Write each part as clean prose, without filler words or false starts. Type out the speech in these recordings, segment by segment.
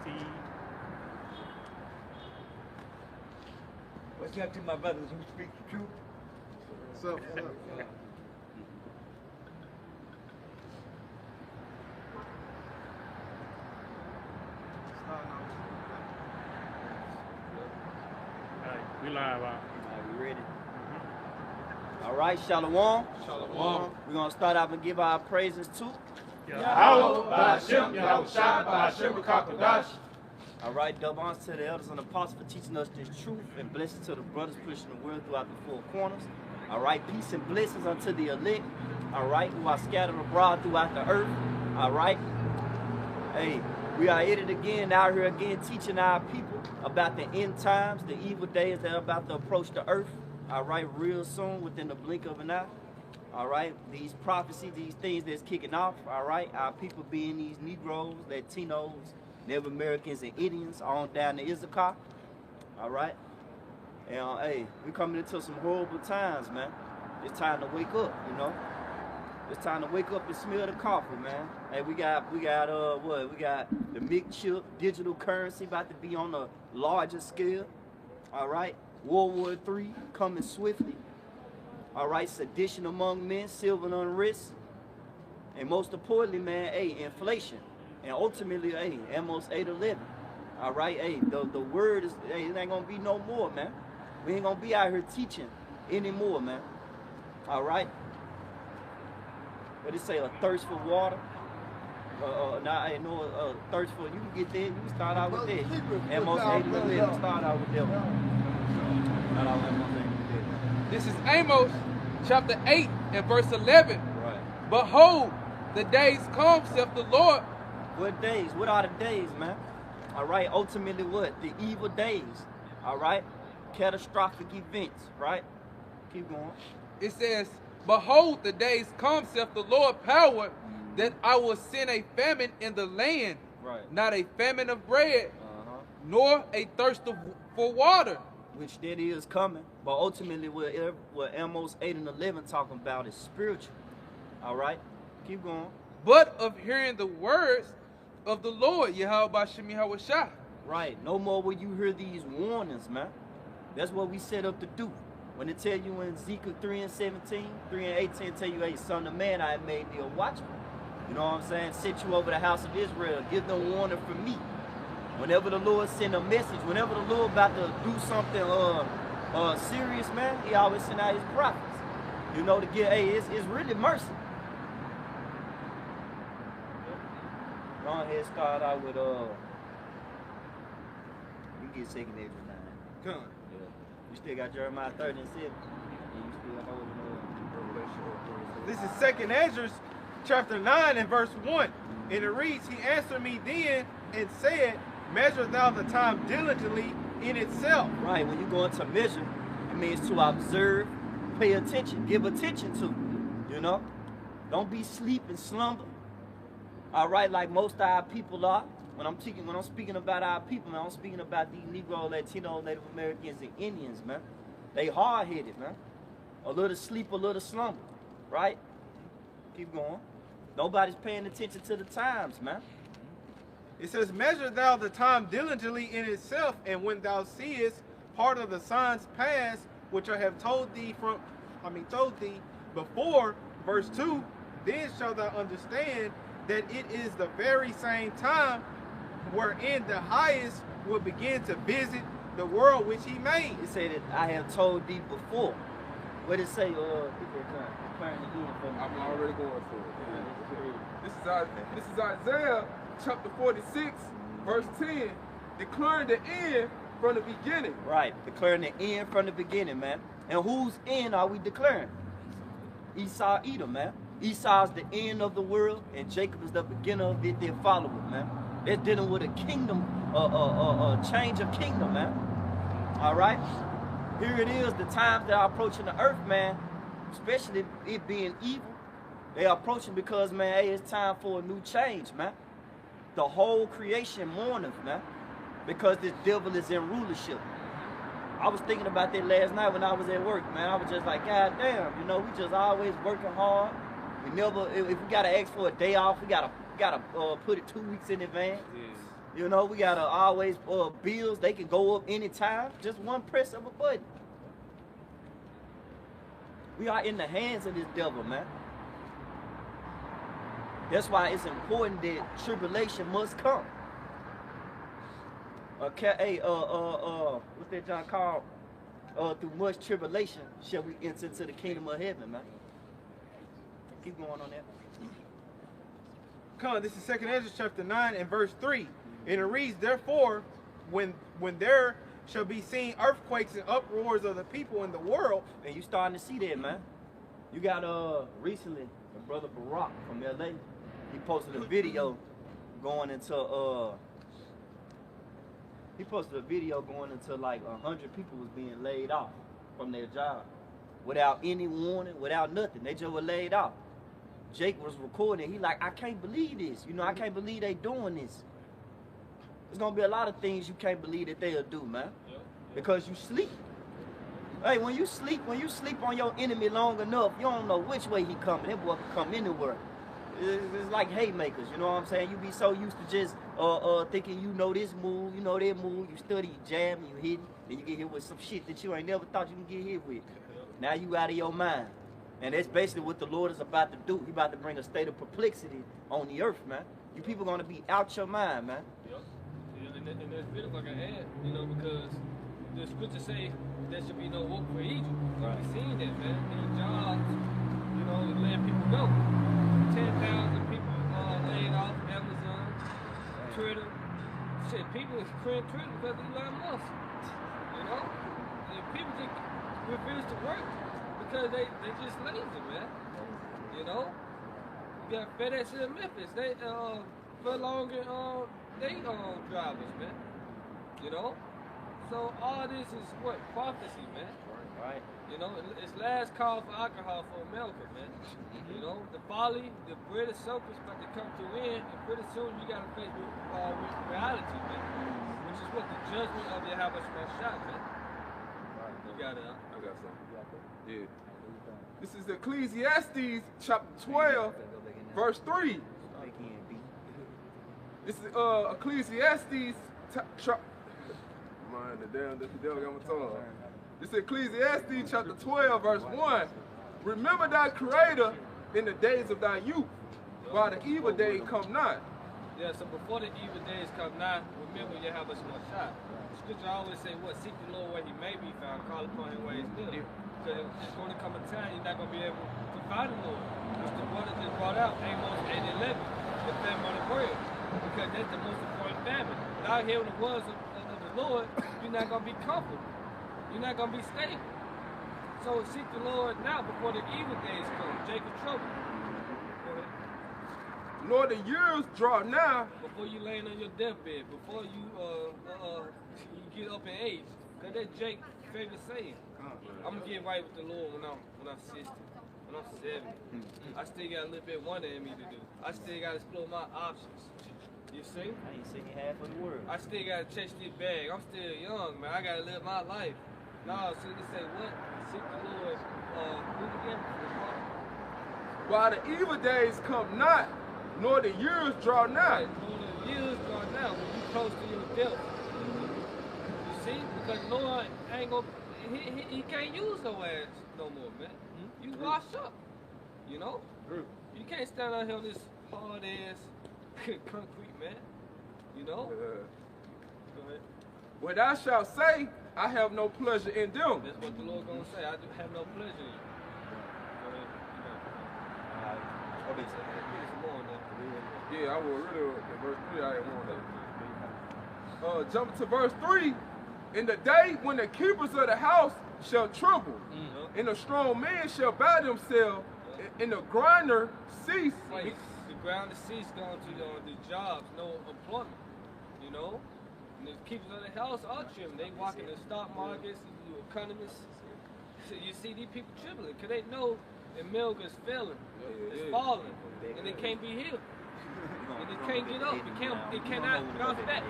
proceed. What's up to my brothers who speak the truth? What's up? What's up? All right, we live out. All right, we ready? All right, Shalom. Shalom. We're going to start out and give our praises to. Yahweh, Ba'ashem, Yahweh Shai, Ba'ashem, Kakadash. All right, double honors to the elders and apostles for teaching us this truth, and blessings to the brothers pushing the word throughout the four corners. All right, peace and blessings unto the elect, all right, who are scattered abroad throughout the earth. All right. Hey, we are at it again, out here again, teaching our people about the end times, the evil days that are about to approach the earth. All right, real soon, within the blink of an eye. All right, these prophecies, these things that's kicking off. All right, our people being these Negroes, Latinos, Native Americans, and Indians on down to Issachar. All right, and hey, we coming into some horrible times, man. It's time to wake up, you know. It's time to wake up and smell the coffee, man. Hey, we got what? We got the mixed chip digital currency about to be on a larger scale. All right, World War III coming swiftly. All right, sedition among men, civil unrest, and most importantly, man, hey, inflation, and ultimately, hey, Amos 8:11. All right, hey, the word is, hey, it ain't gonna be no more, man. We ain't gonna be out here teaching anymore, man. All right. What it say? A thirst for water. I know a thirst for. You can get there. You can start out with that. Amos 8:11. Start out with that. Start out with Amos 8:11. This is Amos chapter 8 and verse 11. Right. Behold, the days come, saith the Lord. What days? What are the days, man? All right. Ultimately, what? The evil days. All right. Catastrophic events. Right. Keep going. It says, behold, the days come, saith the Lord power, that I will send a famine in the land. Right. Not a famine of bread, nor a thirst for water. Which that is coming. But ultimately, what Amos 8 and 11 talking about is spiritual. All right? Keep going. But of hearing the words of the Lord, Yahweh Ba'ashem, Yahweh Shai. Right. No more will you hear these warnings, man. That's what we set up to do. When they tell you in Ezekiel 3 and 17, 3 and 18, tell you, hey, son of man, I have made thee a watchman. You know what I'm saying? Set you over the house of Israel. Give them warning from me. Whenever the Lord send a message, whenever the Lord about to do something serious, man, he always send out his prophets. You know, to get, hey, it's really mercy. Go ahead, start out with, you get 2nd Ezra 9. Come. Yeah. You still got Jeremiah 30 and 7. And you still holding Revelation. This is 2nd Ezra chapter 9 and verse 1. And it reads, he answered me then and said, measure thou the time diligently in itself. Right, when you go into measure, it means to observe, pay attention, give attention to, you know? Don't be sleep and slumber. All right, like most of our people are. When I'm speaking about our people, man, I'm speaking about these Negro, Latino, Native Americans, and Indians, man. They hard-headed, man. A little sleep, a little slumber, right? Keep going. Nobody's paying attention to the times, man. It says, measure thou the time diligently in itself, and when thou seest part of the signs past, which I have told thee before, verse 2, then shalt thou understand that it is the very same time wherein the highest will begin to visit the world which he made. It said that I have told thee before. What did it say? I'm already going for it. This is Isaiah chapter 46, verse 10, declaring the end from the beginning. Right, declaring the end from the beginning, man. And whose end are we declaring? Esau, Edom, man. Esau is the end of the world, and Jacob is the beginner of it, their follower, man. They're dealing with a kingdom, change of kingdom, man. All right? Here it is, the times that are approaching the earth, man, especially it being evil. They are approaching because, man, hey, it's time for a new change, man. The whole creation mourneth, man, because this devil is in rulership. I was thinking about that last night when I was at work, man. I was just like, God damn, you know, we just always working hard. We never, if we gotta ask for a day off, we gotta put it 2 weeks in advance. Yes. You know, we gotta always bills. They can go up anytime. Just one press of a button. We are in the hands of this devil, man. That's why it's important that tribulation must come. Okay, hey, what's that John called? Through much tribulation shall we enter into the kingdom of heaven, man. Keep going on that. Come on, this is 2 Ezra chapter 9 and verse 3. And it reads, therefore, when there shall be seen earthquakes and uproars of the people in the world. And you starting to see that, man. You got recently my brother Barack from LA. He posted a video going into like 100 people was being laid off from their job without any warning, without nothing. They just were laid off. Jake was recording. He like, I can't believe this. You know, I can't believe they doing this. There's gonna be a lot of things you can't believe that they'll do, man. Because you sleep. Hey, when you sleep on your enemy long enough, you don't know which way he coming. That boy can come anywhere. It's like haymakers, you know what I'm saying? You be so used to just thinking you know this move, you know that move, you study, you jam, you hit, then you get hit with some shit that you ain't never thought you can get hit with. Now you out of your mind. And that's basically what the Lord is about to do. He about to bring a state of perplexity on the earth, man. You people gonna be out your mind, man. Yep. And that's really like an ad, you know, because the scriptures say there should be no hope for Egypt. Right. We've seen that, man. These jobs, you know, letting people go. 10,000 people laid off, Amazon, Twitter. Shit, people is creating Twitter because of Elon Musk. You know? And people just refuse to work because they just lazy, man. You know? You got FedEx in Memphis. They furloughing they drivers, man. You know? So all this is what? Prophecy, man. Right. You know, it's last call for alcohol for America, man. You know, the folly, the British circus about to come to an end, and pretty soon you got to face with reality, man. Which is what the judgment of the Yahweh shot, man. You got it, huh? I got something. Yeah. This is Ecclesiastes chapter 12, verse 3. This is Ecclesiastes the devil got my tongue. This is Ecclesiastes chapter 12, verse 1. Remember thy creator in the days of thy youth, while the evil days come not. Yeah, so before the evil days come not, remember you have a small shot. Scripture always say, what? Seek the Lord where he may be found, call upon him where he's near. Because it's going to come a time you're not going to be able to find the Lord. Which the brother just brought out, Amos 8:11, the famine on the bread. Because that's the most important famine. Without hearing the words of the Lord, you're not going to be comfortable. You're not going to be stable. So seek the Lord now before the evil days come. Jacob trouble. Go ahead. Lord, the years draw nigh. Before you laying on your deathbed, before you you get up in age. Because that's Jake's favorite saying. I'm going to get right with the Lord when I'm 60. When I'm 70. I still got a little bit wonder in me to do. I still got to explore my options. You see? I ain't seen half of the word. I still got to chase this bag. I'm still young, man. I got to live my life. No, so they say what? Seek the Lord. Who again? While the evil days come not, nor the years draw nigh. Nor the years draw nigh when you close to your death. You see? Because Lord ain't gonna, he can't use no ass no more, man. You wash up. You know? You can't stand out here on this hard ass concrete, man. You know? Go ahead. What thou shalt say, I have no pleasure in them. That's what the Lord gonna say. I do have no pleasure in you. Go ahead. Okay, so some more on that. Yeah, I will really, in verse 3, I didn't want that. Jump to verse 3. In the day when the keepers of the house shall tremble, and the strong men shall bow themselves, and the grinder cease. Like, the ground cease going to the jobs, no employment, you know? And the keepers of the house are trembling. They walk in the stock markets, you economists. So you see these people trembling because they know America's failing, it's falling, and they can't be healed. And they can't get up, it cannot bounce back.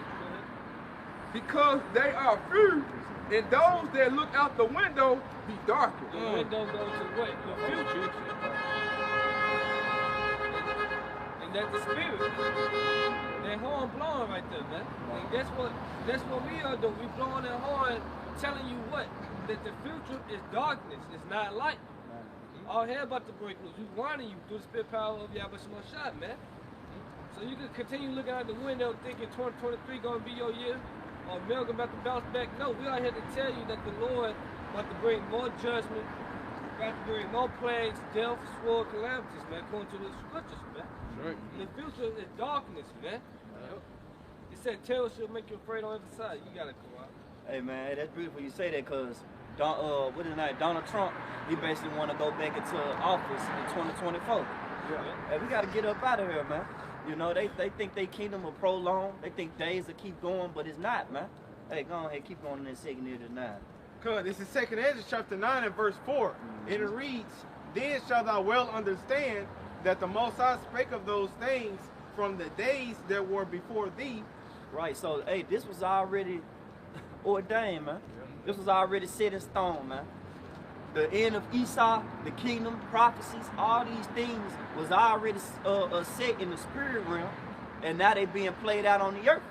Because they are few, and those that look out the window be darkened. The window goes to what? The future. And that's the spirit. That horn blowing right right there, man. And that's what we are doing. We blowing that horn, telling you what? That the future is darkness. It's not light. All hell about to break loose. We warning you through the spirit power of Yahweh Shah, man. So you can continue looking out the window thinking 2023 gonna be your year, or America about to bounce back. No, we are here to tell you that the Lord about to bring more judgment, about to bring more plagues, death, sword, calamities, man, according to the scriptures, man. Right. And the future is darkness, man. It said terror should make you afraid on every side. You gotta come out. Hey man, that's beautiful you say that, cause Donald Trump, he basically want to go back into office in 2024. Yeah. Hey, we got to get up out of here, man. You know, they think their kingdom will prolong. They think days will keep going, but it's not, man. Hey, go ahead, keep going in that 2nd Ezra 9. Cause this is 2nd Ezra chapter 9 and verse 4. And it reads, Then shalt thou well understand that the Most High spake of those things from the days that were before thee. Right, so, hey, this was already ordained, man. This was already set in stone, man. The end of Esau, the kingdom, prophecies, all these things was already set in the spirit realm, and now they being played out on the earth.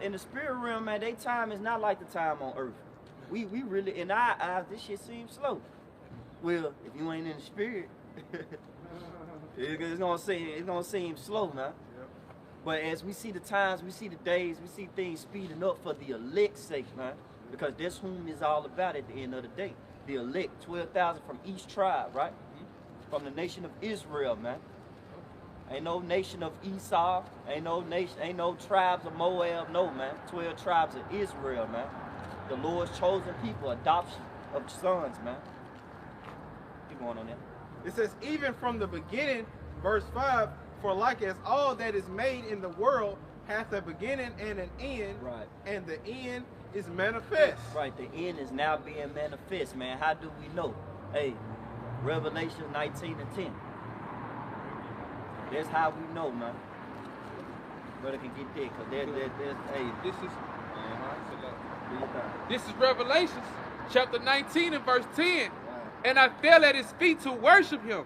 In the spirit realm, man, their time is not like the time on earth. We really, in our eyes, this shit seems slow. Well, if you ain't in the spirit, it's gonna seem slow, man. But as we see the times, we see the days, we see things speeding up for the elect's sake, man. Because that's whom it's all about at the end of the day. The elect, 12,000 from each tribe, right? From the nation of Israel, man. Ain't no nation of Esau, ain't no tribes of Moab, no, man. 12 tribes of Israel, man. The Lord's chosen people, adoption of sons, man. Keep going on there. It says, even from the beginning, verse 5, for like as all that is made in the world hath a beginning and an end, Right. and the end is manifest. Right, the end is now being manifest, man. How do we know? Hey, Revelation 19 and 10. That's how we know, man. Brother can get there, because hey, This is Revelations chapter 19 and verse 10. Right. And I fell at his feet to worship him.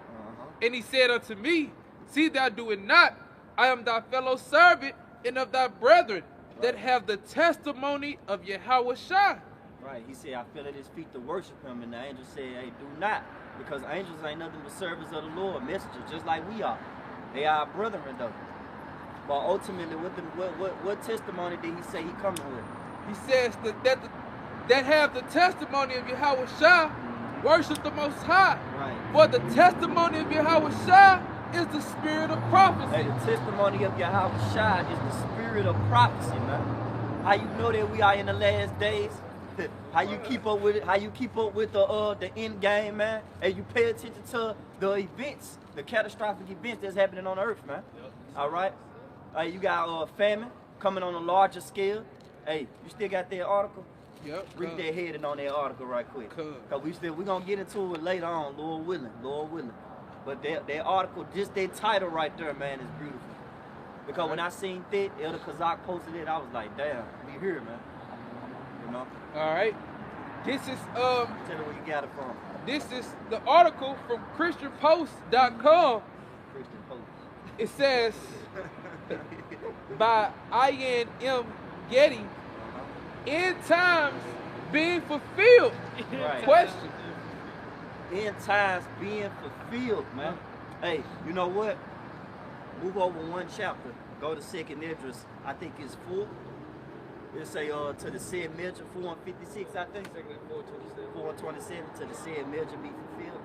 And he said unto me, See thou do it not. I am thy fellow servant and of thy brethren that have the testimony of Yahweh Shah. Right, he said, I fell at his feet to worship him. And the angel said, hey, do not. Because angels ain't nothing but servants of the Lord, messengers, just like we are. They are our brethren, though. But ultimately, what testimony did he say he coming with? He says that have the testimony of Yahweh Shah, worship the Most High. Right. For the testimony of Yahweh Shah is the spirit of prophecy. Hey, the testimony of Yahweh Shah is the spirit of prophecy, man. How you know that we are in the last days? How you keep up with it? How you keep up with the end game, man? And you pay attention to the events, the catastrophic events that's happening on Earth, man. Yep. All right. You got famine coming on a larger scale. Hey, you still got that article? Yep. Read that heading on that article right quick. Cause we're gonna get into it later on, Lord willing. But that article, just that title right there, man, is beautiful. Because when I seen that, Elder Kazak posted it, I was like, damn, we here, man. You know? All right. This is Tell me where you got it from. This is the article from ChristianPost.com. Christian Post. It says by I.N.M. Getty, end times being fulfilled. Right. Question. End times being fulfilled, man. Hey, you know what? Move over one chapter. Go to 2nd Ezra. I think it's 4. It'll say to the said measure 4 and 56, I think. 4 and 27 to the said measure be fulfilled.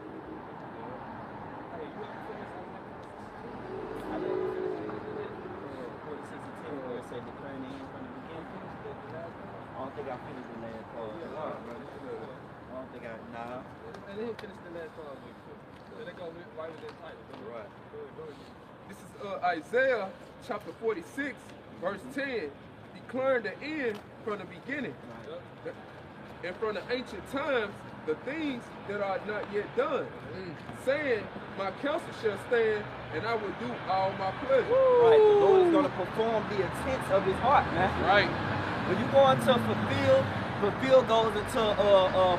I don't think I finished the last part. I don't think nah. And then finish the last part with you. So they go right with that title. Right. Go ahead. This is Isaiah chapter 46, verse 10, declaring the end from the beginning. Yep. And from the ancient times, the things that are not yet done, saying, my counsel shall stand, and I will do all my pleasure. Right, the Lord is going to perform the intents of his heart, man. Right. When you go into fulfill goes into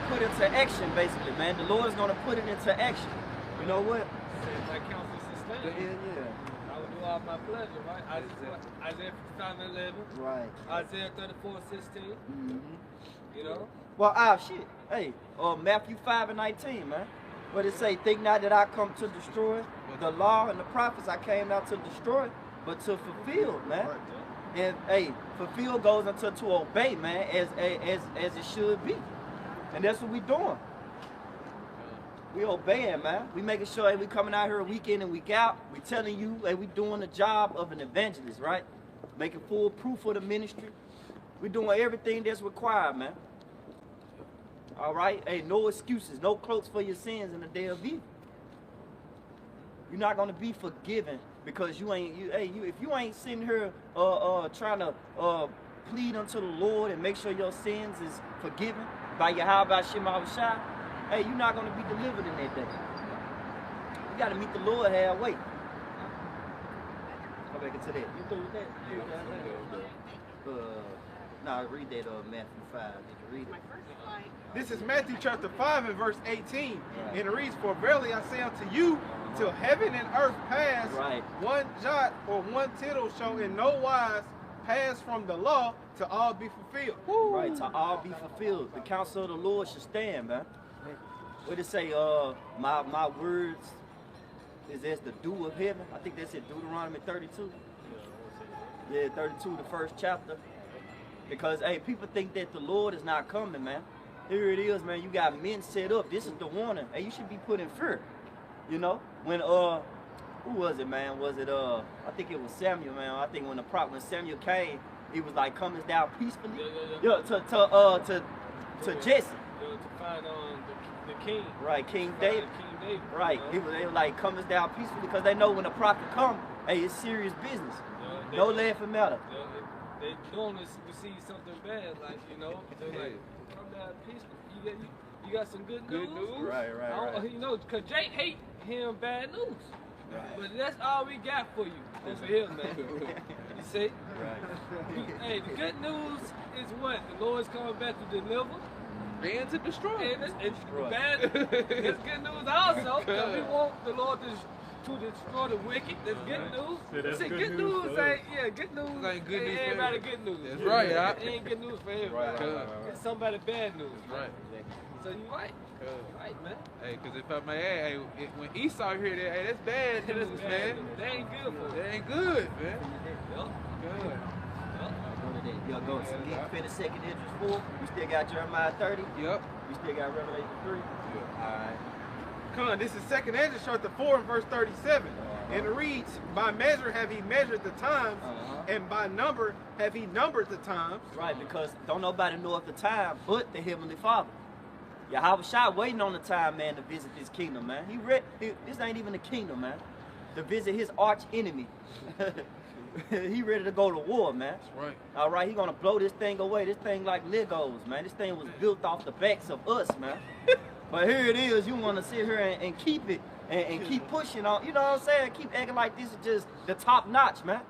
put into action, basically, man. The Lord is going to put it into action. You know what? My counsel sustained. Yeah. I will do are my pleasure, right? Isaiah 55:11. Right. Isaiah 34:16. You know? Well, shit. Hey, Matthew 5:19, man. What it say? Think not that I come to destroy the law and the prophets. I came not to destroy, but to fulfill, man. And hey, fulfill goes into to obey, man, as it should be. And that's what we doing. We obeying, man. We making sure that we coming out here week in and week out. We telling you that we doing the job of an evangelist, right? Making full proof of the ministry. We doing everything that's required, man. All right? Hey, no excuses, no cloaks for your sins in the day of evil. You're not gonna be forgiven because if you ain't sitting here trying to plead unto the Lord and make sure your sins is forgiven by Yahweh Shema Shai, hey, you're not gonna be delivered in that day. You gotta meet the Lord halfway. Go back into that. You through with that? Nah, read that Matthew 5. Did you read it? This is Matthew chapter 5 and verse 18. And it reads, For verily I say unto you, till heaven and earth pass, one jot or one tittle shall in no wise pass from the law to all be fulfilled. Woo. Right, to all be fulfilled. The counsel of the Lord should stand, man. What did it say? My words is as the dew of heaven. I think that's it, Deuteronomy 32. Yeah, 32, the first chapter. Because, hey, people think that the Lord is not coming, man. Here it is, man. You got men set up. This is the warning. Hey, you should be put in fear. You know? When, who was it, man? Was it, I think it was Samuel, man. I think when Samuel came, he was like, comest thou peacefully? Yeah, to Jesse. To find the king. Right, King David. King David. Right. They were like, comest thou peacefully? Because they know when the prophet come, hey, it's serious business. No laughing matter. They normally receive something bad, like, you know, they're like, come down peaceful. You got some good news? Right. You know, because Jake hate hearing bad news. Right. But that's all we got for you over here, man. You see? Right. Hey, the good news is what? The Lord's coming back to deliver. And to destroy. And it's bad. It's good news also, because we want the Lord to destroy the wicked. That's good news. See, good news ain't, good news ain't good news for everybody good news. That's right, yeah. It ain't good news for everybody. Right. It's somebody bad news. Right. So you right. Right, man. Hey, because if I may add, when Esau hear that, hey, that's bad news, man. That ain't good for That ain't good, man. Yup. Good. Y'all go finish second Esdras 4. We still got Jeremiah 30. Yep. We still got Revelation 3. Yeah. Alright. Come on, this is second Esdras chapter 4 and verse 37. And it reads, By measure have he measured the times, and by number have he numbered the times. Right, because don't nobody know at the time but the Heavenly Father. Yahweh Shai waiting on the time, man, to visit this kingdom, man. This ain't even a kingdom, man. To visit his arch enemy. He ready to go to war, man. That's right. All right, he gonna blow this thing away. This thing like Legos, man. This thing was built off the backs of us, man. But here it is. You want to sit here and keep it and keep pushing on. You know what I'm saying? Keep acting like this is just the top notch, man.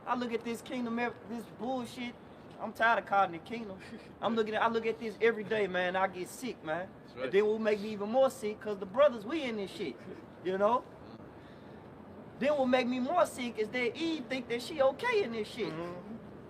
I look at this kingdom, this bullshit. I'm tired of calling it kingdom. I look at this every day, man. I get sick, man. Right. And then what make me even more sick, cause the brothers, we in this shit, you know. Then what make me more sick is that Eve think that she okay in this shit.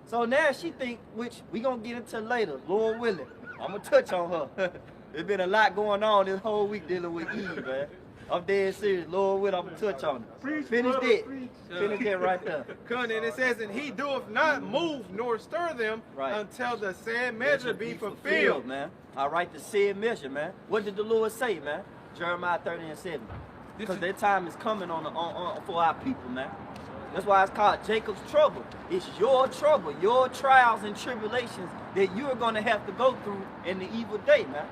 So now she think, which we gonna get into later, Lord willing. I'm gonna touch on her. There's been a lot going on this whole week dealing with Eve, man. I'm dead serious. Lord willing, I'm gonna touch on it. Finish that. Finish that right there. Come on, and it says, and he doeth not move nor stir them until the said measure be fulfilled, man. All right, the said measure, man. What did the Lord say, man? Jeremiah 30 and 7. Because that time is coming for our people, man. That's why it's called Jacob's trouble. It's your trouble, your trials and tribulations that you're going to have to go through in the evil day, man.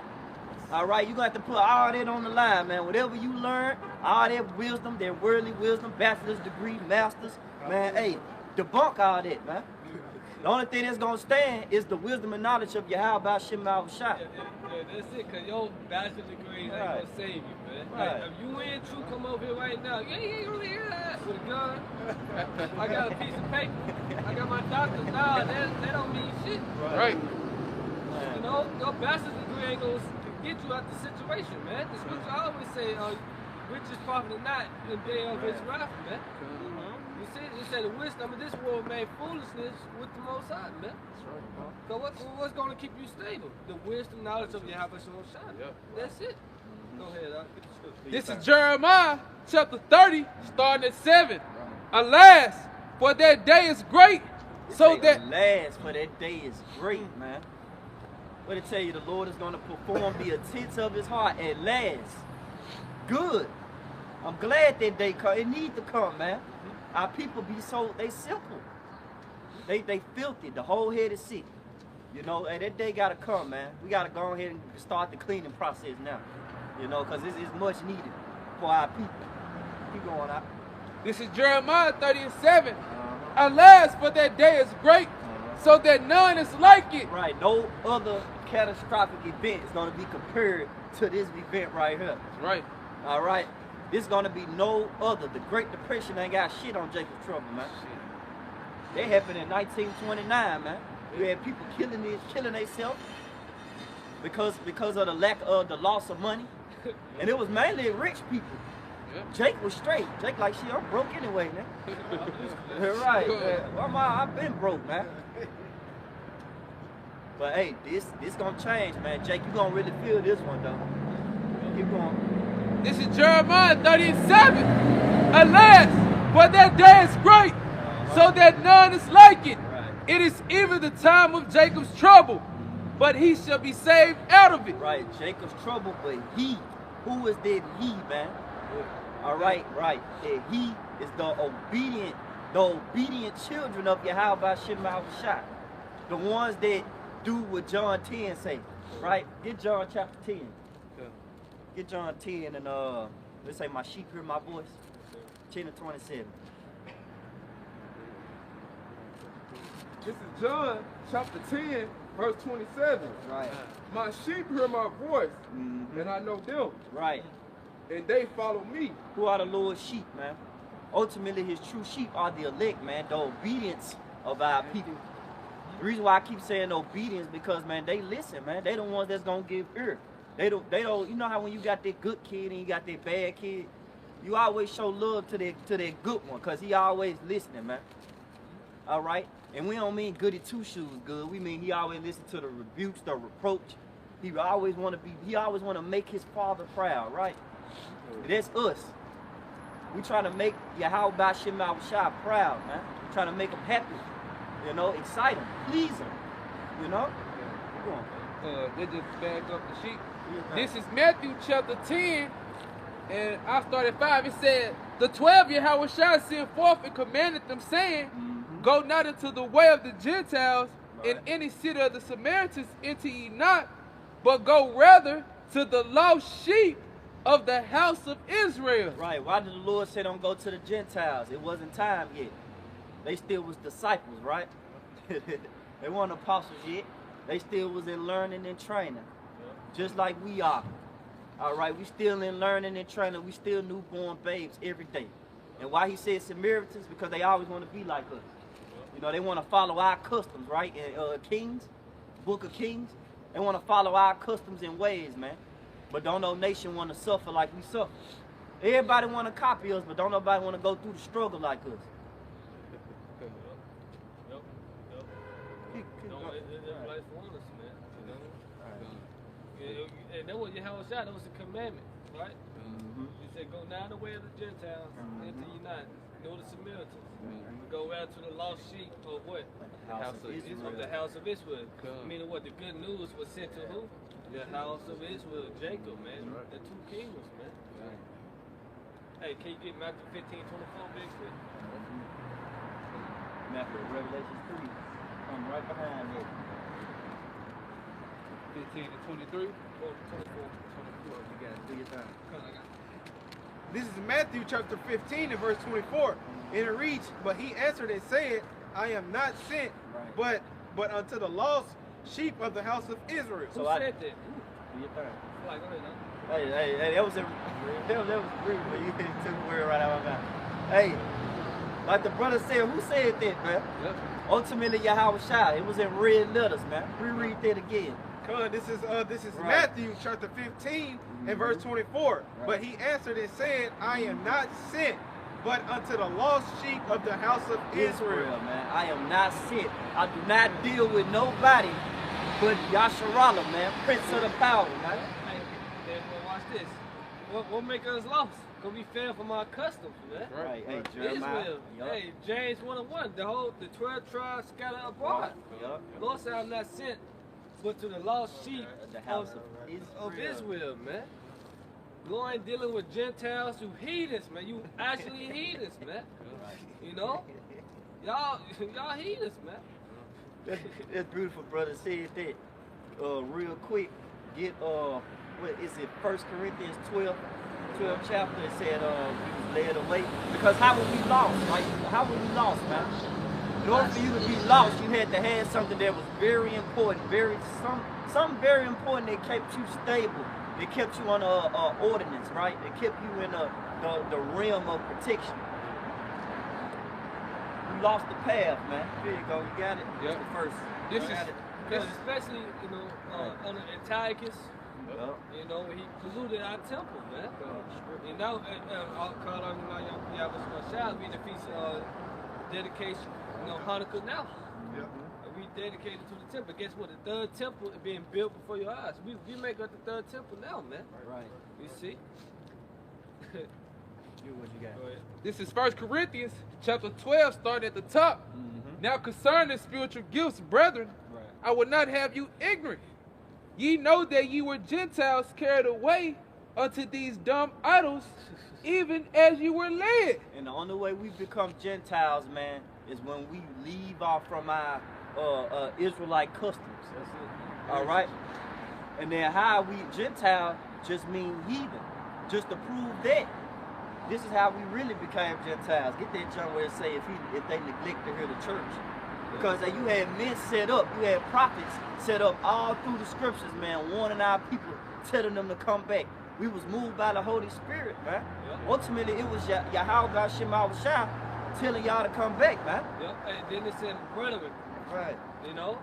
All right, you're going to have to put all that on the line, man. Whatever you learn, all that wisdom, that worldly wisdom, bachelor's degree, master's, man, hey, debunk all that, man. The only thing that's going to stand is the wisdom and knowledge of Yahweh Shema Shai. Yeah, that's it, because your bachelor's degree ain't going to save you, man. Right. Like, if you ain't true, come over here right now. Yeah, with a gun. I got a piece of paper. I got my doctor's. Nah, that don't mean shit. Right. You know, your bachelor's degree ain't going to get you out the situation, man. The scripture always say, which is profit not in the day of his wrath, man. You That's it. It said the wisdom of this world made foolishness with the Most High, man. That's right. So what's going to keep you stable? The wisdom, knowledge of Yahweh Shai. Yep. That's it. Go ahead, I'll get the scripture. This is Jeremiah chapter 30, starting at 7. Alas, for that day is great, so that... Alas, for that day is great, man. What it tell you, the Lord is going to perform the intents of his heart at last. Good. I'm glad that day come. It need to come, man. Our people be so, they simple. They filthy. The whole head is sick. You know, and that day got to come, man. We got to go ahead and start the cleaning process now. You know, because it's much needed for our people. Keep going out. This is Jeremiah 30 and 7. Alas, for that day is great, so that none is like it. Right. No other catastrophic event is going to be compared to this event right here. Right. All right. This is going to be no other. The Great Depression ain't got shit on Jacob's Trouble, man. They happened in 1929, man. You had people killing themselves because of the lack of the loss of money. And it was mainly rich people. Yeah. Jake was straight. Jake like, shit, I'm broke anyway, man. Right. Man. I've been broke, man. But hey, this gonna change, man. Jake, you gonna really feel this one, though. Keep going. This is Jeremiah 30 and 7. Alas, for that day is great, so that none is like it. Right. It is even the time of Jacob's trouble, but he shall be saved out of it. Right, Jacob's trouble, but he, who is that he, man? All right, right. That he is the obedient children of Yahweh Shai. The ones that do what John 10 say, right? Get John chapter 10. Yeah. Get John 10 and let's say my sheep hear my voice. 10 and 27. This is John chapter 10, verse 27. Right. My sheep hear my voice, and I know them. Right. And they follow me. Who are the Lord's sheep, man? Ultimately, his true sheep are the elect, man. The obedience of our people. The reason why I keep saying obedience because, man, they listen, man. They the ones that's gonna give ear. They don't. You know how when you got that good kid and you got that bad kid, you always show love to that good one, cause he always listening, man. All right. And we don't mean goody two shoes good. We mean he always listen to the rebukes, the reproach. He always want to make his father proud, right? That's us. We trying to make Yahweh Shai proud, man. We trying to make him happy, you know, excite him, please him, you know. Come on. They just bagged up the sheep. This is Matthew chapter 10, and I started 5. It said, the 12 Yahweh Shai sent forth and commanded them, saying, go not into the way of the Gentiles, in any city of the Samaritans enter ye not, but go rather to the lost sheep of the house of Israel. Right. Why did the Lord say don't go to the Gentiles? It wasn't time yet. They still was disciples, right? They weren't apostles yet. They still was in learning and training. Just like we are. All right. We still in learning and training. We still newborn babes every day. And why he said Samaritans? Because they always want to be like us. You know, they want to follow our customs, right? In Kings, Book of Kings, they want to follow our customs and ways, man. But don't no nation want to suffer like we suffer. Everybody want to copy us, but don't nobody want to go through the struggle like us. And that was Yahweh Shai, that was a commandment, right? He said, go now the way of the Gentiles, enter ye not. Know the Samaritans. We go out to the lost sheep of what? The house of Israel. Of the house of Israel. Meaning what? The good news was sent to who? The house of Israel, Jacob, man. The two kingdoms, man. Hey, can you get Matthew 15:24, big quick? Matthew, Revelation 3. Come right behind it. 15 to 23. 24. You got to do your thing. This is Matthew chapter 15 and verse 24. And it reads, but he answered and said, I am not sent, but unto the lost sheep of the house of Israel. Who said that? Do your thing. Like, go ahead, now. Hey, that was brief, but you took the word right out of my mouth. Hey, like the brother said, who said that, man? Yep. Ultimately, Yahweh Shai. It was in red letters, man. Reread that again. This is Matthew chapter 15 and verse 24. But he answered and said, I am not sent, but unto the lost sheep of the house of Israel. Man. I am not sent. I do not deal with nobody but Yasharallah, man, Prince of the Power, man. Hey, watch this. What make us lost? Because we fell from our customs, man. Right. Hey, Jeremiah. Israel. Yep. Hey, James 1:1. The 12 tribes scattered abroad. Yep. Lord said, I'm not sent, but to the lost sheep The house of Israel, man. Lord ain't dealing with Gentiles who heathens, man. You actually heathens, man. You know? Y'all heathens, man. That's beautiful, brother. Said that real quick. Get what is it? 1 Corinthians 12 chapter. It said we was led away because how were we lost? Right? How were we lost, man? In order for you to be lost, you had to have something that was very important, something very important that kept you stable. It kept you on a ordinance, right? It kept you in the realm of protection. You lost the path, man. Here you go. You got it. Yep. The first. This is Especially, under Antiochus, Yep. you know, he polluted our temple, man. And now, I'll call on Yahweh we in the feast of dedication, Hanukkah now. Yep. We dedicated to the temple. Guess what? The third temple is being built before your eyes. We make up the third temple now, man. Right. You see? What you got? Go ahead. This is 1 Corinthians chapter 12, starting at the top. Now concerning spiritual gifts, brethren, Right. I would not have you ignorant. Ye know that ye were Gentiles carried away unto these dumb idols, even as you were led. And the only way we become Gentiles, man, is when we leave off from our Israelite customs. That's it. All right? And then how we Gentile just mean heathen. Just to prove that. This is how we really became Gentiles. Get that jump where it say if they neglect to hear the church. Because you had men set up, you had prophets set up all through the scriptures, man, warning our people, telling them to come back. We was moved by the Holy Spirit, man. Yep. Ultimately, it was Yahweh Shema Shah telling y'all to come back, man. Yep. And then it said brethren. Right. You know?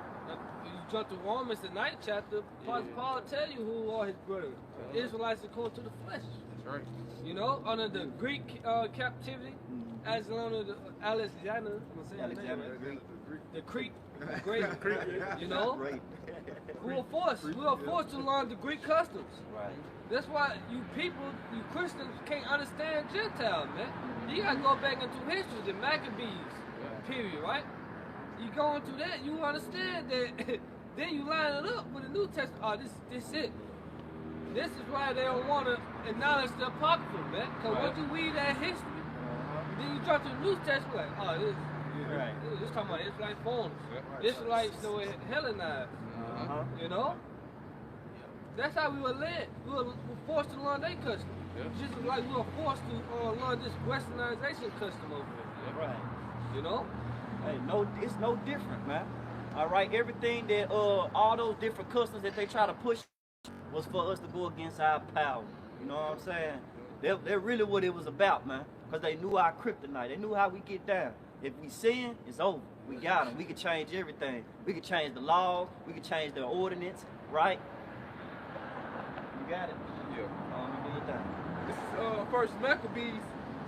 You jump to Romans, the 9th chapter, Paul tell you who are his brethren. Israelites according to the flesh. That's right. You know, under the Greek captivity, as under the Alexander, the Greek, you know, Right. we were forced to learn the Greek customs. Right. That's why you people, you Christians, can't understand Gentiles, man. You gotta go back into history, the Maccabees period, right? You go into that, you understand that. Then you line it up with the New Testament. Oh, this it. This is why they don't want to acknowledge the Apocrypha, man. Because once you read that history, then you drop to the New Testament, like, oh, this talking about Israelite foreigners. Israelites so Hellenized. You know? That's how we were led. We were forced to learn their custom. Just like we were forced to learn this westernization custom over here. Right. You know? Hey, it's no different, man. All right, everything that all those different customs that they try to push was for us to go against our power. You know what I'm saying? They're really what it was about, man. Because they knew our kryptonite. They knew how we get down. If we sin, it's over. We got them. We could change everything. We could change the laws. We could change the ordinance, right? You got it? Yeah. Do your thing. This is First Maccabees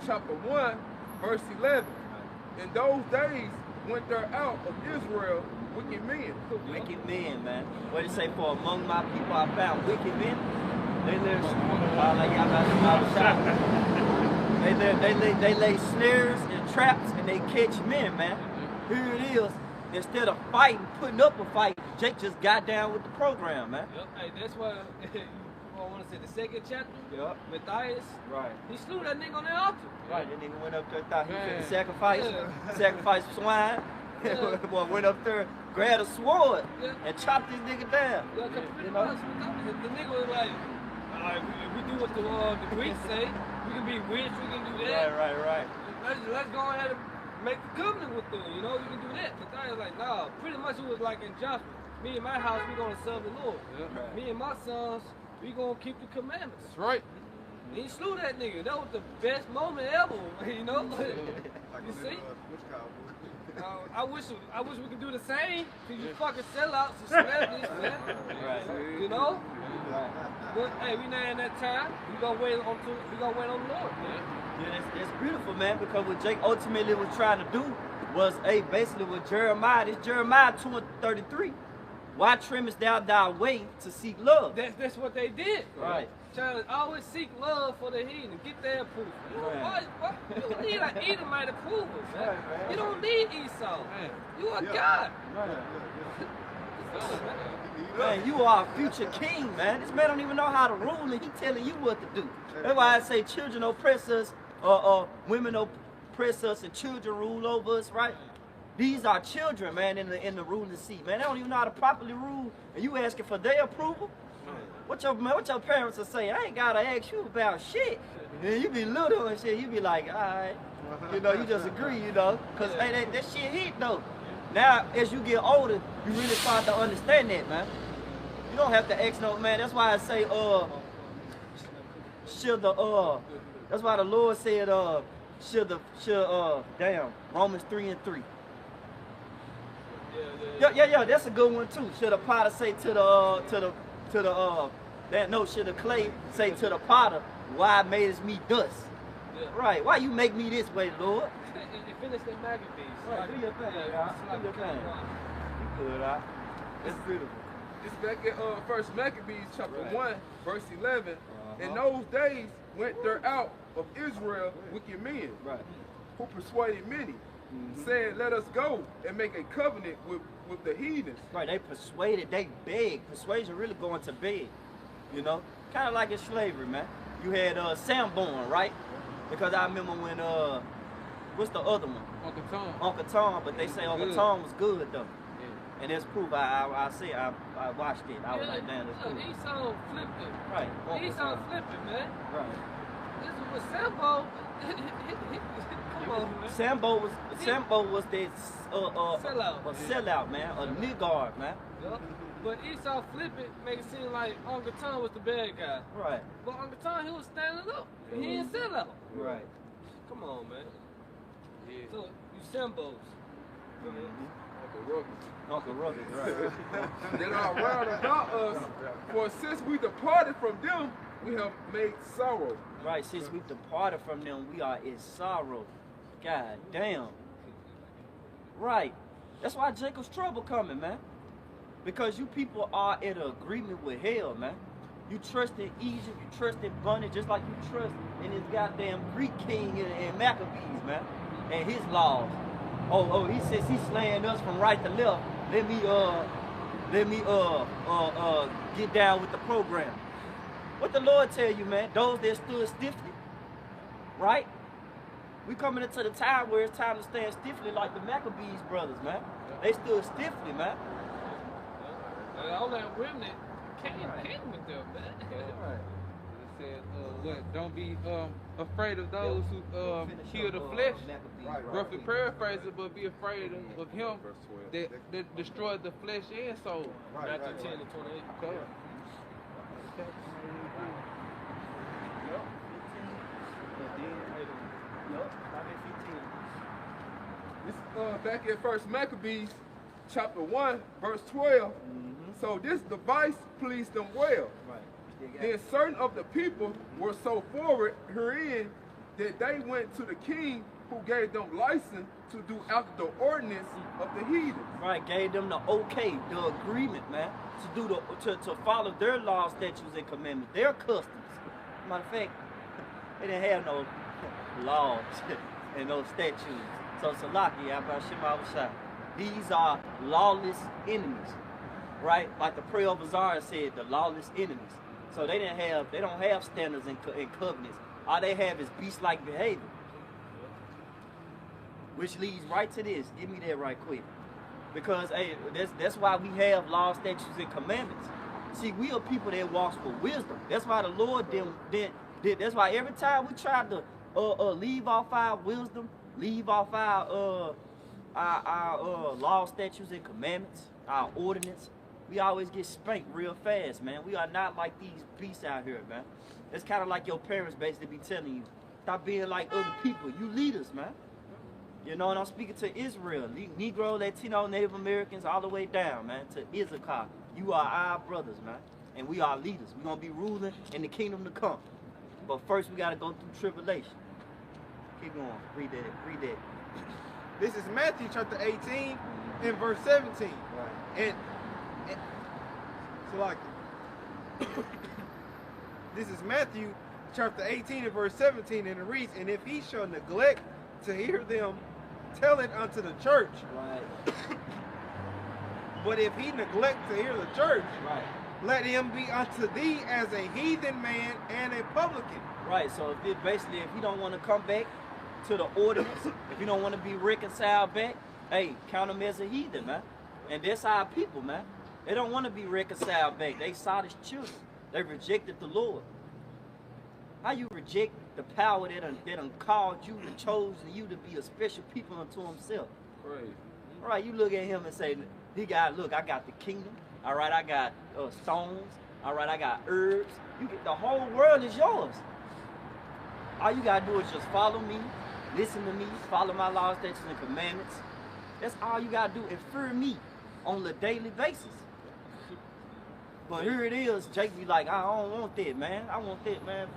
chapter 1, verse 11. In those days went there out of Israel wicked men. Wicked men, man. What did it say? For among my people I found wicked men. They lay snares and traps and they catch men, man. Here it is. Instead of fighting, putting up a fight, Jake just got down with the program, man. Yep. Hey, that's why I want to say the second chapter. Yep. Matthias. Right. He slew that nigga on the altar. Right. That nigga went up there, thought he was gonna sacrifice swine. Boy went up there, grabbed a sword, and chopped this nigga down. Yeah, pretty much. The nigga was like, if we do what the Greeks say, we can be rich, we can do that. Right. Let's go ahead and make the covenant with them, you know, we can do that. But I was like, nah, pretty much it was like in Joshua. Me and my house, we gonna serve the Lord. Yeah. Me and my sons, we gonna keep the commandments. That's right. And he slew that nigga. That was the best moment ever, you know? You see? I wish we could do the same. Cause you fucking sellouts and celebrities, man. Right. You know? But hey, we not in that time. We gonna wait on the Lord, man. Yeah, that's beautiful, man, because what Jake ultimately was trying to do was, basically with Jeremiah, this Jeremiah 2:33. Why trimmest thou thy way to seek love? That's what they did. Right. Trying to always seek love for the heathen, get their approval. You don't need an Edomite approval, man. Right, you don't need Esau. Man. You are God. Man, you are a future king, man. This man don't even know how to rule, and he telling you what to do. That's why I say children oppress us, women oppress us, and children rule over us, right? These are children, man, in the ruling seat, man. They don't even know how to properly rule, and you asking for their approval? What your parents will say? I ain't gotta ask you about shit. And you be little and shit, you be like, all right, you know, you just agree, you know, cause hey, that shit hit though. Now, as you get older, you really start to understand that, man. You don't have to ask no, man. That's why I say, that's why the Lord said, Romans 3:3. Yeah, that's a good one too. Should the potter say to the clay say to the potter, why madest me thus? Yeah. Right, why you make me this way, Lord? You finish the Maccabees. Right, do your thing, do your thing. You good, right? It's beautiful. It's back in First Maccabees chapter 1, verse 11. In those days went there out of Israel wicked men, who persuaded many, saying, let us go and make a covenant with the heathens. Right, they persuaded, they begged. Persuasion really going to beg, you know? Kind of like in slavery, man. You had Sanborn, right? Because I remember when, what's the other one? Uncle Tom. Uncle Tom, but they say Uncle Tom was good, though. Yeah. And that's proof. I watched it. I was like, damn, that's cool. Esau flipped it. Right. Esau flipped it, man. Right. This is what Sambo. Come on, man. Sambo was that sellout, man. A niggard, man. Yep. But Esau flip it, make it seem like Uncle Tom was the bad guy. Right. But Uncle Tom, he was standing up. He didn't sell out. Right. Come on, man. Yeah. So, you Sambos. Uncle Rugged, right. They are round about us, for since we departed from them, we have made sorrow. Right, since we departed from them, we are in sorrow. God damn. Right. That's why Jacob's trouble coming, man. Because you people are in agreement with hell, man. You trust in Egypt, you trust in Bunny, just like you trust in this goddamn Greek king and Maccabees, man, and his laws. Oh, he says he's slaying us from right to left. Let me get down with the program. What the Lord tell you, man? Those that stood stiffly, right? We coming into the time where it's time to stand stiffly like the Maccabees brothers, man. They stood stiffly, man. All that remnant came with them, man. Right. It said, don't be afraid of those who kill the flesh. Roughly paraphrase it, but be afraid of him that destroyed the flesh and soul. Matthew 10 and 28. Okay. It's back in First Maccabees, chapter 1, verse 12. So this device pleased them well. Then certain of the people were so forward herein that they went to the king, who gave them license to do after the ordinance of the heathens. Right, gave them the okay, the agreement, man, to do to follow their laws, statutes, and commandments, their customs. Matter of fact, they didn't have no laws and no statutes. So Salaki, these are lawless enemies, right? Like the prayer of Bazaar said, the lawless enemies. So they don't have standards and covenants. All they have is beast-like behavior. Which leads right to this. Give me that right quick. Because hey, that's why we have laws, statutes, and commandments. See, we are people that walks with wisdom. That's why the Lord did. That's why every time we try to leave off our wisdom, leave off our laws, statutes, and commandments, our ordinance, we always get spanked real fast, man. We are not like these beasts out here, man. It's kind of like your parents basically be telling you, stop being like other people. You leaders, man. You know, and I'm speaking to Israel, Negro, Latino, Native Americans, all the way down, man, to Issachar. You are our brothers, man, and we are leaders. We're going to be ruling in the kingdom to come. But first, we got to go through tribulation. Keep going. Read that. This is Matthew chapter 18 and verse 17. Right. And so like this is Matthew chapter 18 and verse 17, and it reads, and if he shall neglect to hear them, tell it unto the church. Right. But if he neglect to hear the church, Right. let him be unto thee as a heathen man and a publican. Right, so if you don't want to come back to the ordinance, if you don't want to be reconciled back, hey, count them as a heathen, man. And that's our people, man. They don't want to be reconciled back. They Sodom's children. They rejected the Lord. How you reject the power that done called you and chosen you to be a special people unto himself? Crazy. Right, you look at him and say, I got the kingdom. All right, I got stones. All right, I got herbs. You get the whole world is yours. All you gotta do is just follow me, listen to me, follow my laws, statutes, and commandments. That's all you gotta do, and fear me on a daily basis. But here it is, Jake be like, I don't want that, man. I want that, man.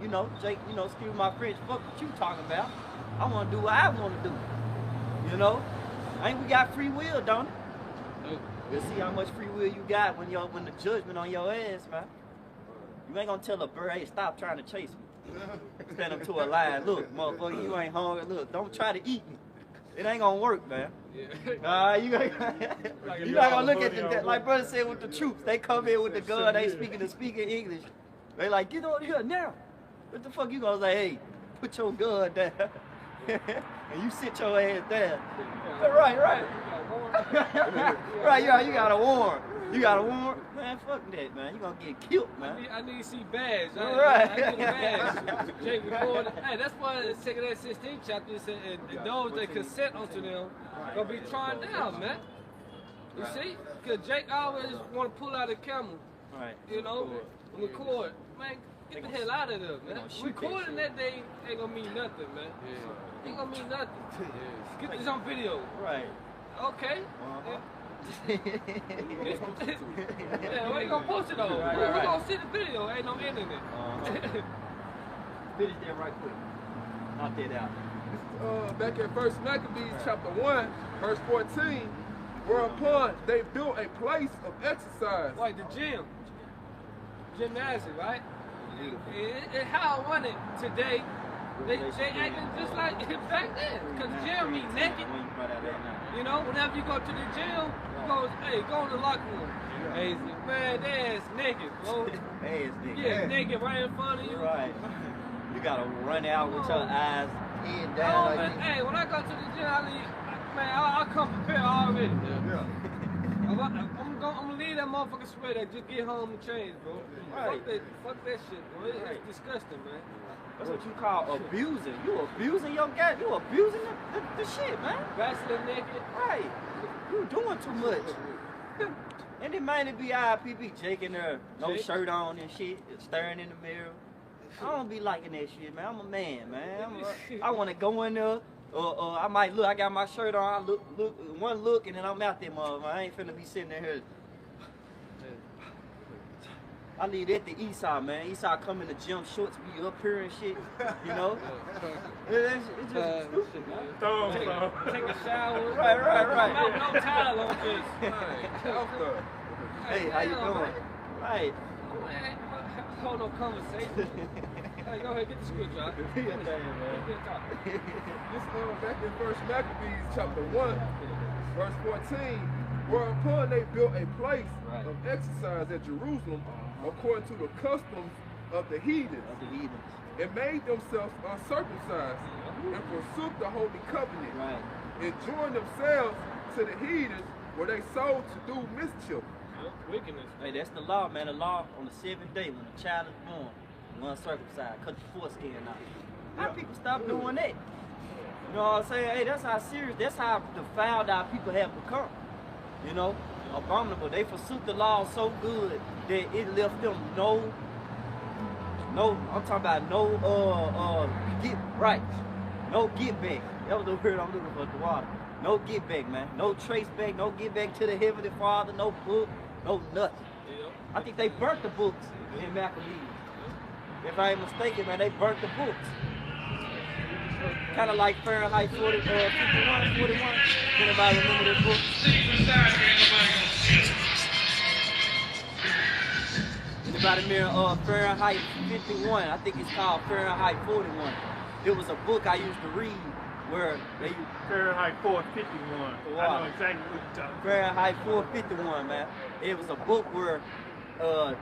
You know, Jake, excuse my French, fuck what you talking about. I want to do what I want to do. You know? Ain't we got free will, don't it? Nope. We'll see how much free will you got when the judgment on your ass, man. You ain't gonna tell a bird, hey, stop trying to chase me. Stand up to a line. Look, motherfucker, you ain't hungry. Look, don't try to eat me. It ain't gonna work, man. Yeah. You not gonna look at the, like brother said with the troops. They come in with the gun, they speaking English. They like, get on here now. What the fuck you gonna say? Hey, put your gun down. And you sit your ass down. Right. Right, yeah, you got a warrant. You got a warrant? Man, fuck that, man. You gonna get killed, man. I need to see badge. Right. I need a badge. Jake recorded. Hey, that's why the 2nd 16th chapter said, and those that consent unto them gonna be trodden down, man. You see? Because Jake always want to pull out a camera, Right. record. Man, get the hell out of there, man. Recording that day ain't gonna mean nothing, man. Ain't gonna mean nothing. Get this on video. Right. Okay. Yeah, we ain't gonna post it though. Right. We gonna see the video. Ain't no internet. Finish that right quick. Knock that out. Back in 1 Maccabees chapter 1, verse 14, whereupon they built a place of exercise. Like the gym. Gymnasium, right? And how I want it today, they acting just like back then. Because gym mean naked. You know, whenever you go to the gym, you go in the locker room. Man, they ass naked, bro. Yeah, naked right in front of you. Right. You gotta run out with your eyes head down. Hey, when I go to the gym, I come prepared already. I'm gonna leave that motherfucker sweat and just get home and change, bro. Right. Fuck that shit, bro. It's disgusting, man. That's what you call abusing. You abusing your guy. You abusing the shit, man. Wrestling naked. Right. You doing too much. And it might be IPB Jake in there, no shirt on and shit, staring in the mirror. I don't be liking that shit, man. I'm a man, man. I want to go in there. I might look. I got my shirt on. I look one look, and then I'm out there, motherfucker. I ain't finna be sitting there here. I leave that to Esau, man. Esau come in the gym, shorts be up here and shit. You know. It's just stupid, man. Take a shower. Right. No towel on this. Hey, how you doing? Right. Hold no conversation. Hey, go ahead, get the screwdriver. This back in 1 Maccabees chapter 1, verse 14, whereupon they built a place of exercise at Jerusalem according to the customs of the heathens, and made themselves uncircumcised, and forsook the holy covenant, and joined themselves to the heathens where they sold to do mischief. Wickedness. Hey, that's the law, man. The law on the 7th day when the child is born, uncircumcised, cut the foreskin out. How people stop doing that? You know what I'm saying? Hey, that's how serious, that's how defiled our people have become. You know, abominable. They forsook the law so good that it left them no, I'm talking about no no get back. That was the word I'm looking for, the water. No get back, man. No trace back, no get back to the Heavenly Father, no book, no nothing. I think they burnt the books in Maccabees. If I ain't mistaken, man, they burnt the books. Kind of like Fahrenheit 51, 41. Anybody remember this book? Anybody remember Fahrenheit 51? I think it's called Fahrenheit 41. It was a book I used to read where they Fahrenheit 451. I know exactly what you're talking about. Fahrenheit 451, man. It was a book where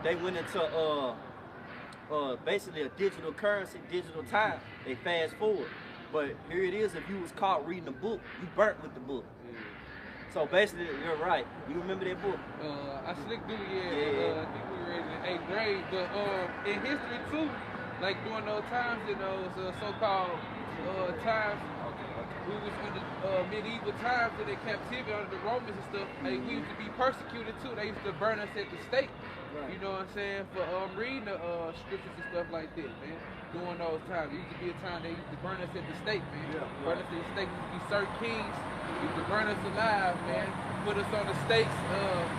they went into basically a digital currency, digital time. They fast forward. But here it is, if you was caught reading a book, you burnt with the book. So basically, you're right. You remember that book? I slick do, yeah. I think we were in 8th grade. But in history too, like during those times, you know, so-called times, we was in the medieval times in the captivity under the Romans and stuff. Hey, we used to be persecuted too. They used to burn us at the stake. Right. You know what I'm saying? For reading the scriptures and stuff like that, man. During those times, it used to be a time they used to burn us at the stake, man. Yeah. Burn us at the stake. Used to be certain kings. Used to burn us alive, man. Put us on the stakes,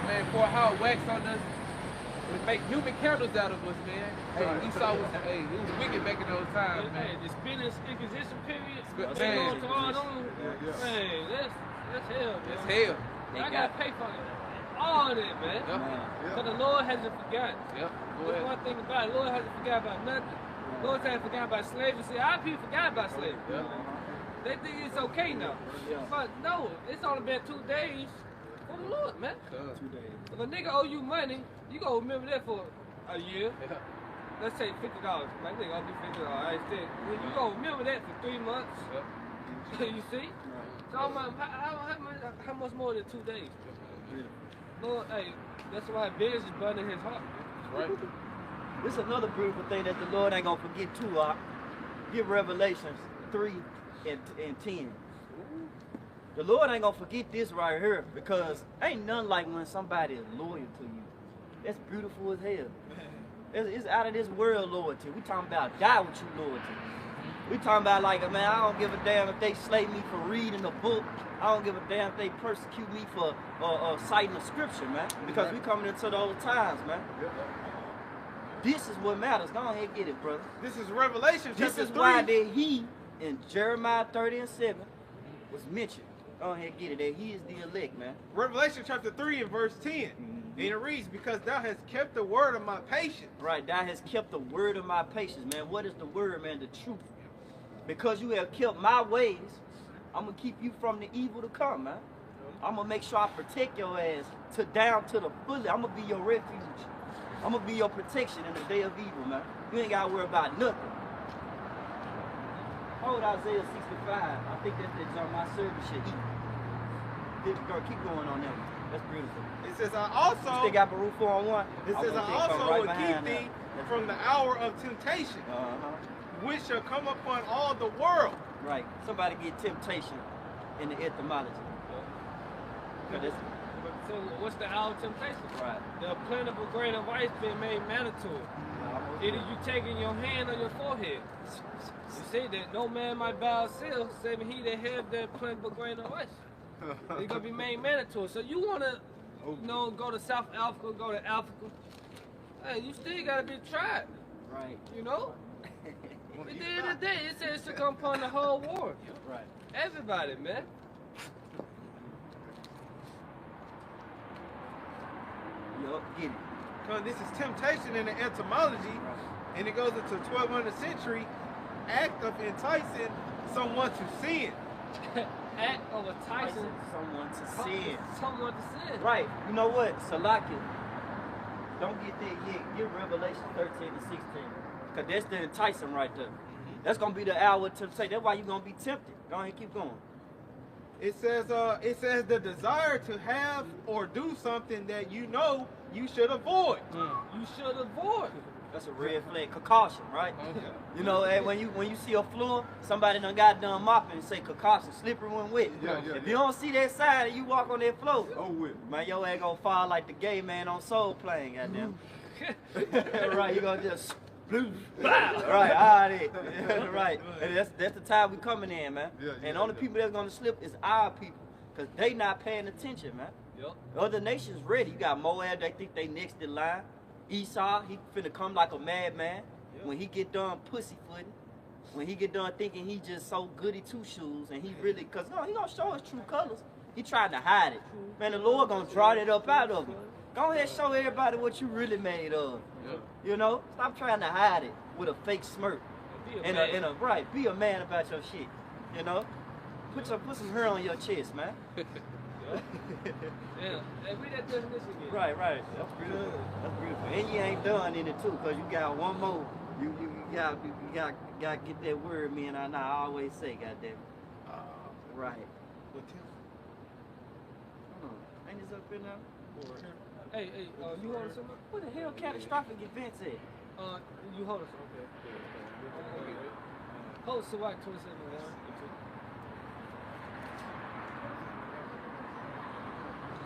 man. Pour hot wax on us. Make human candles out of us, man. Hey, Esau was, it was wicked back in those times, man. The Spanish Inquisition period, man, man, that's hell, man. That's hell. I gotta pay for all that, man. Because the Lord hasn't forgotten. That's one thing about it. The Lord hasn't forgotten about nothing. The Lord hasn't forgotten about slavery. See, our people forgot about slavery. They think it's okay now. But no, it's only been 2 days for the Lord, man. 2 days. If a nigga owe you money, you gonna remember that for a year. Let's say $50. My nigga owe me $50. I said, well, you gonna remember that for 3 months. You see? So how much more than 2 days? Lord, hey, that's why business is burning his heart. Right. This is another beautiful thing that the Lord ain't gonna forget too. Give Revelations 3 and 10. The Lord ain't gonna forget this right here, because ain't nothing like when somebody is loyal to you. That's beautiful as hell. It's out of this world loyalty. We talking about die with you loyalty. We talking about like, man, I don't give a damn if they slay me for reading a book. I don't give a damn if they persecute me for citing a scripture, man. Because we coming into those times, man. This is what matters. Go ahead and get it, brother. This is Revelation chapter 3. This is why that he in Jeremiah 30 and 7 was mentioned. Go ahead and get it. That he is the elect, man. Revelation chapter 3 and verse 10. And it reads, because thou hast kept the word of my patience. Right, thou hast kept the word of my patience, man. What is the word, man? The truth. Because you have kept my ways, I'm going to keep you from the evil to come, man. I'm going to make sure I protect your ass down to the fully. I'm going to be your refuge. I'm going to be your protection in the day of evil, man. You ain't got to worry about nothing. Hold Isaiah 65. I think that's the jump my servant should eat. Keep going on that one. That's beautiful. It says, I also... You still got Baruch 4:1? It says, I also will keep thee from the hour of temptation, which shall come upon all the world. Right. Somebody get temptation in the etymology. So what's the hour of temptation? Right. The plentiful grain of ice being made mandatory. Either you taking your hand on your forehead. You see that no man might bow still, save he that have that plentiful grain of ice. It's gonna be made mandatory. So you wanna, go to South Africa, go to Africa. Hey, you still gotta be tried. Right. You know? At the end of the day, it says to come upon the whole world. Right. Everybody, man. Yup, get it. Because this is temptation in the etymology, and it goes into 1200th century act of enticing someone to sin. Act of enticing someone to sin. Someone to sin. Right. You know what? Salakia. Don't get that yet. Get Revelation 13 and 16. Because that's the enticing right there. That's going to be the hour of temptation. That's why you're going to be tempted. Go ahead and keep going. It says the desire to have or do something that you know you should avoid. You should avoid. That's a red flag. Caution, right? You know, when you see a floor, somebody done got done mopping and say caution, slippery when wet. If you don't see that sign and you walk on that floor, man, your ass gonna fall like the gay man on Soul Plane, goddamn. Right, you gonna just right, all right. Right. And that's the time we coming in, man. And only people that's gonna slip is our people, cause they not paying attention, man. Other nations ready. You got Moab, they think they next in line. Esau, he finna come like a madman. When he get done pussyfooting, when he get done thinking he just so goody two shoes, and he really, cause no, he gonna show his true colors. He tried to hide it. Man, the Lord gonna draw that up out of him. Go ahead, show everybody what you really made of. You know, stop trying to hide it with a fake smirk. And right, be a man about your shit. You know, put some hair on your chest, man. Yeah, and read that definition again. Right. That's beautiful. That's beautiful. And you ain't done in it too, cause you got one more. You gotta get that word, man. I always say, goddamn. Right. Ain't this up here now? Hey, you hold us something? What the hell catastrophic events at? You hold us, okay. Hold Sawak 27-1.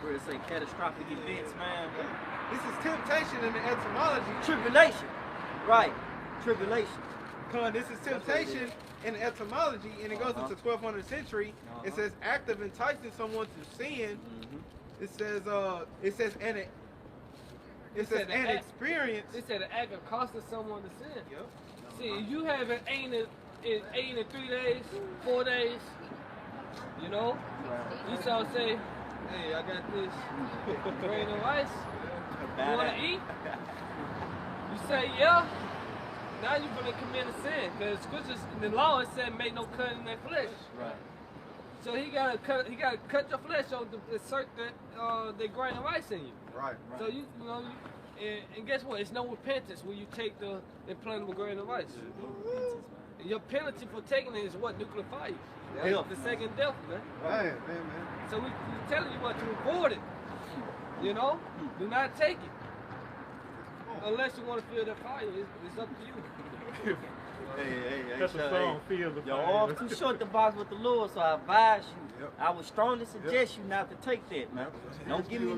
Where it say catastrophic events, man. This is temptation in the etymology. Tribulation. Right. Tribulation. This is temptation in the etymology, and it goes into 1200th century. It says act of enticing someone to sin. It says an experience. It said an act of causing someone to sin. Yep. See, if you haven't eaten in 3 days, 4 days, you know, you saw say, hey, I got this grain of rice. You want to eat? You say, yeah. Now you're going to commit a sin, because scriptures in the law it said make no cut in their flesh. Right. So he gotta cut your flesh on to insert the grain of rice in you. Right. So you know, and guess what? It's no repentance when you take the implantable grain of rice. And your penalty for taking it is what? Nuclear fire. The second death, man. Man. So we're telling you what to avoid it. You know, do not take it. Unless you want to feel that fire, it's up to you. Hey, that's a song, Feel the Fire. Your arm's too short to box with the Lord, so I advise you. I would strongly suggest you not to take that, man. Don't give me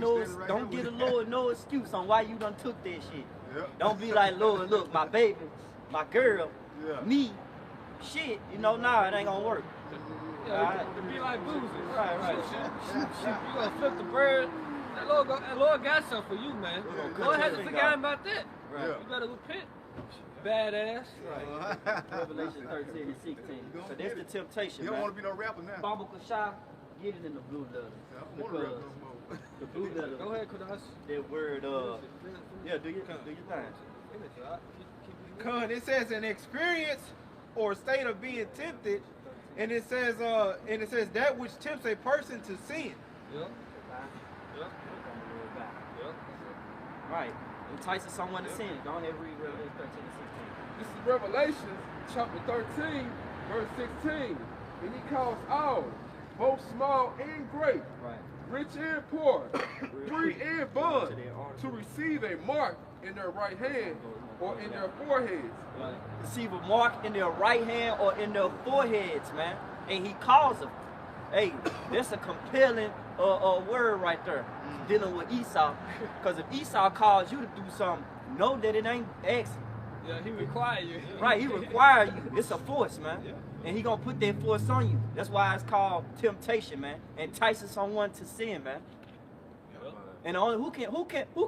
don't give the Lord no excuse on why you done took that shit. Don't be like, Lord, look, my baby, my girl, me, shit, you know, nah, it ain't gonna work. Yeah, to be like boozing. Right. You gonna flip the bird. That Lord got something for you, man. Lord hasn't forgotten about that. Right. You better repent. Badass. Right. Revelation 13 and 16. So that's the temptation, You man. don't want to be no rapper now. Baba Kashai, get it in the blue letter. I don't want to rap no more. The blue letter. Go ahead, Kudas. That word, yeah, do your thing. It says an experience or state of being tempted, and it says that which tempts a person to sin. Yep. Right. Entices someone to sin. Go ahead and read Revelation 13 and 16. This is Revelation chapter 13, verse 16. And he calls all, both small and great, rich and poor, free and bond, to receive a mark in their right hand or in their foreheads. Receive a mark in their right hand or in their foreheads, man. And he calls them. Hey, that's a compelling word right there, dealing with Esau. Because if Esau calls you to do something, know that it ain't accident. Yeah, he require you. Right, he require you. It's a force, man. And he gonna put that force on you. That's why it's called temptation, man. Enticing someone to sin, man. And only who can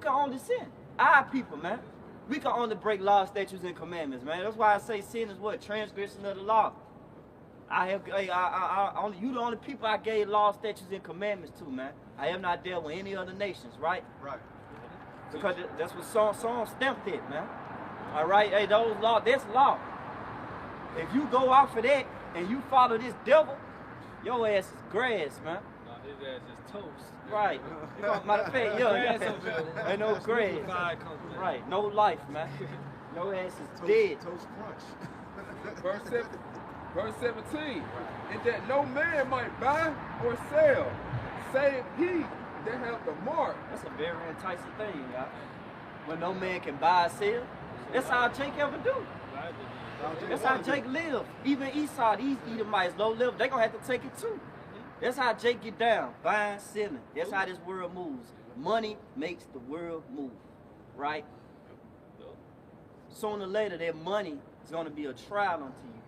only sin? Our people, man. We can only break laws, statutes, and commandments, man. That's why I say sin is what? Transgression of the law. You the only people I gave laws, statutes, and commandments to, man. I have not dealt with any other nations, right? Right. Because that's what Psalm stamped it, man. All right, hey, those law, that's law. If you go off of that and you follow this devil, your ass is grass, man. No, his ass is toast. Right. Matter of fact, ain't no grass. Right, no life, man. Your ass is dead. Toast crunch. Verse 17. And that no man might buy or sell, save he that hath the mark. That's a very enticing thing, y'all. When no man can buy or sell. That's how Jake ever do. That's how Jake live. Even Esau, these Edomites, low level, they gonna have to take it too. That's how Jake get down, buying, selling. That's how this world moves. Money makes the world move, right? Sooner or later, that money is gonna be a trial unto you.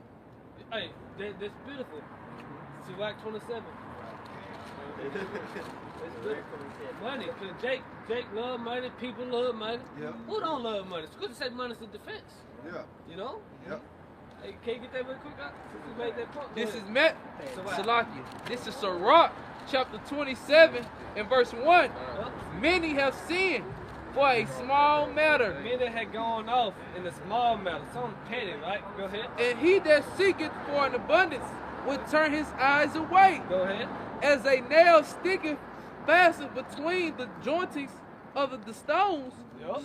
Hey, that's beautiful. Sirach 27. Money, because Jake love money, people love money. Yeah. Who don't love money? Scripture says money's a defense. Yeah. You know? Yep. Hey, can you get that real quick? Since you made that point. This is Salakia. This is Sirach, chapter 27 and verse 1. Many have sinned for a small matter. Many had gone off in a small matter, something petty, right? Go ahead. And he that seeketh for an abundance will turn his eyes away. Go ahead. As a nail sticketh fastened between the jointings of the stones,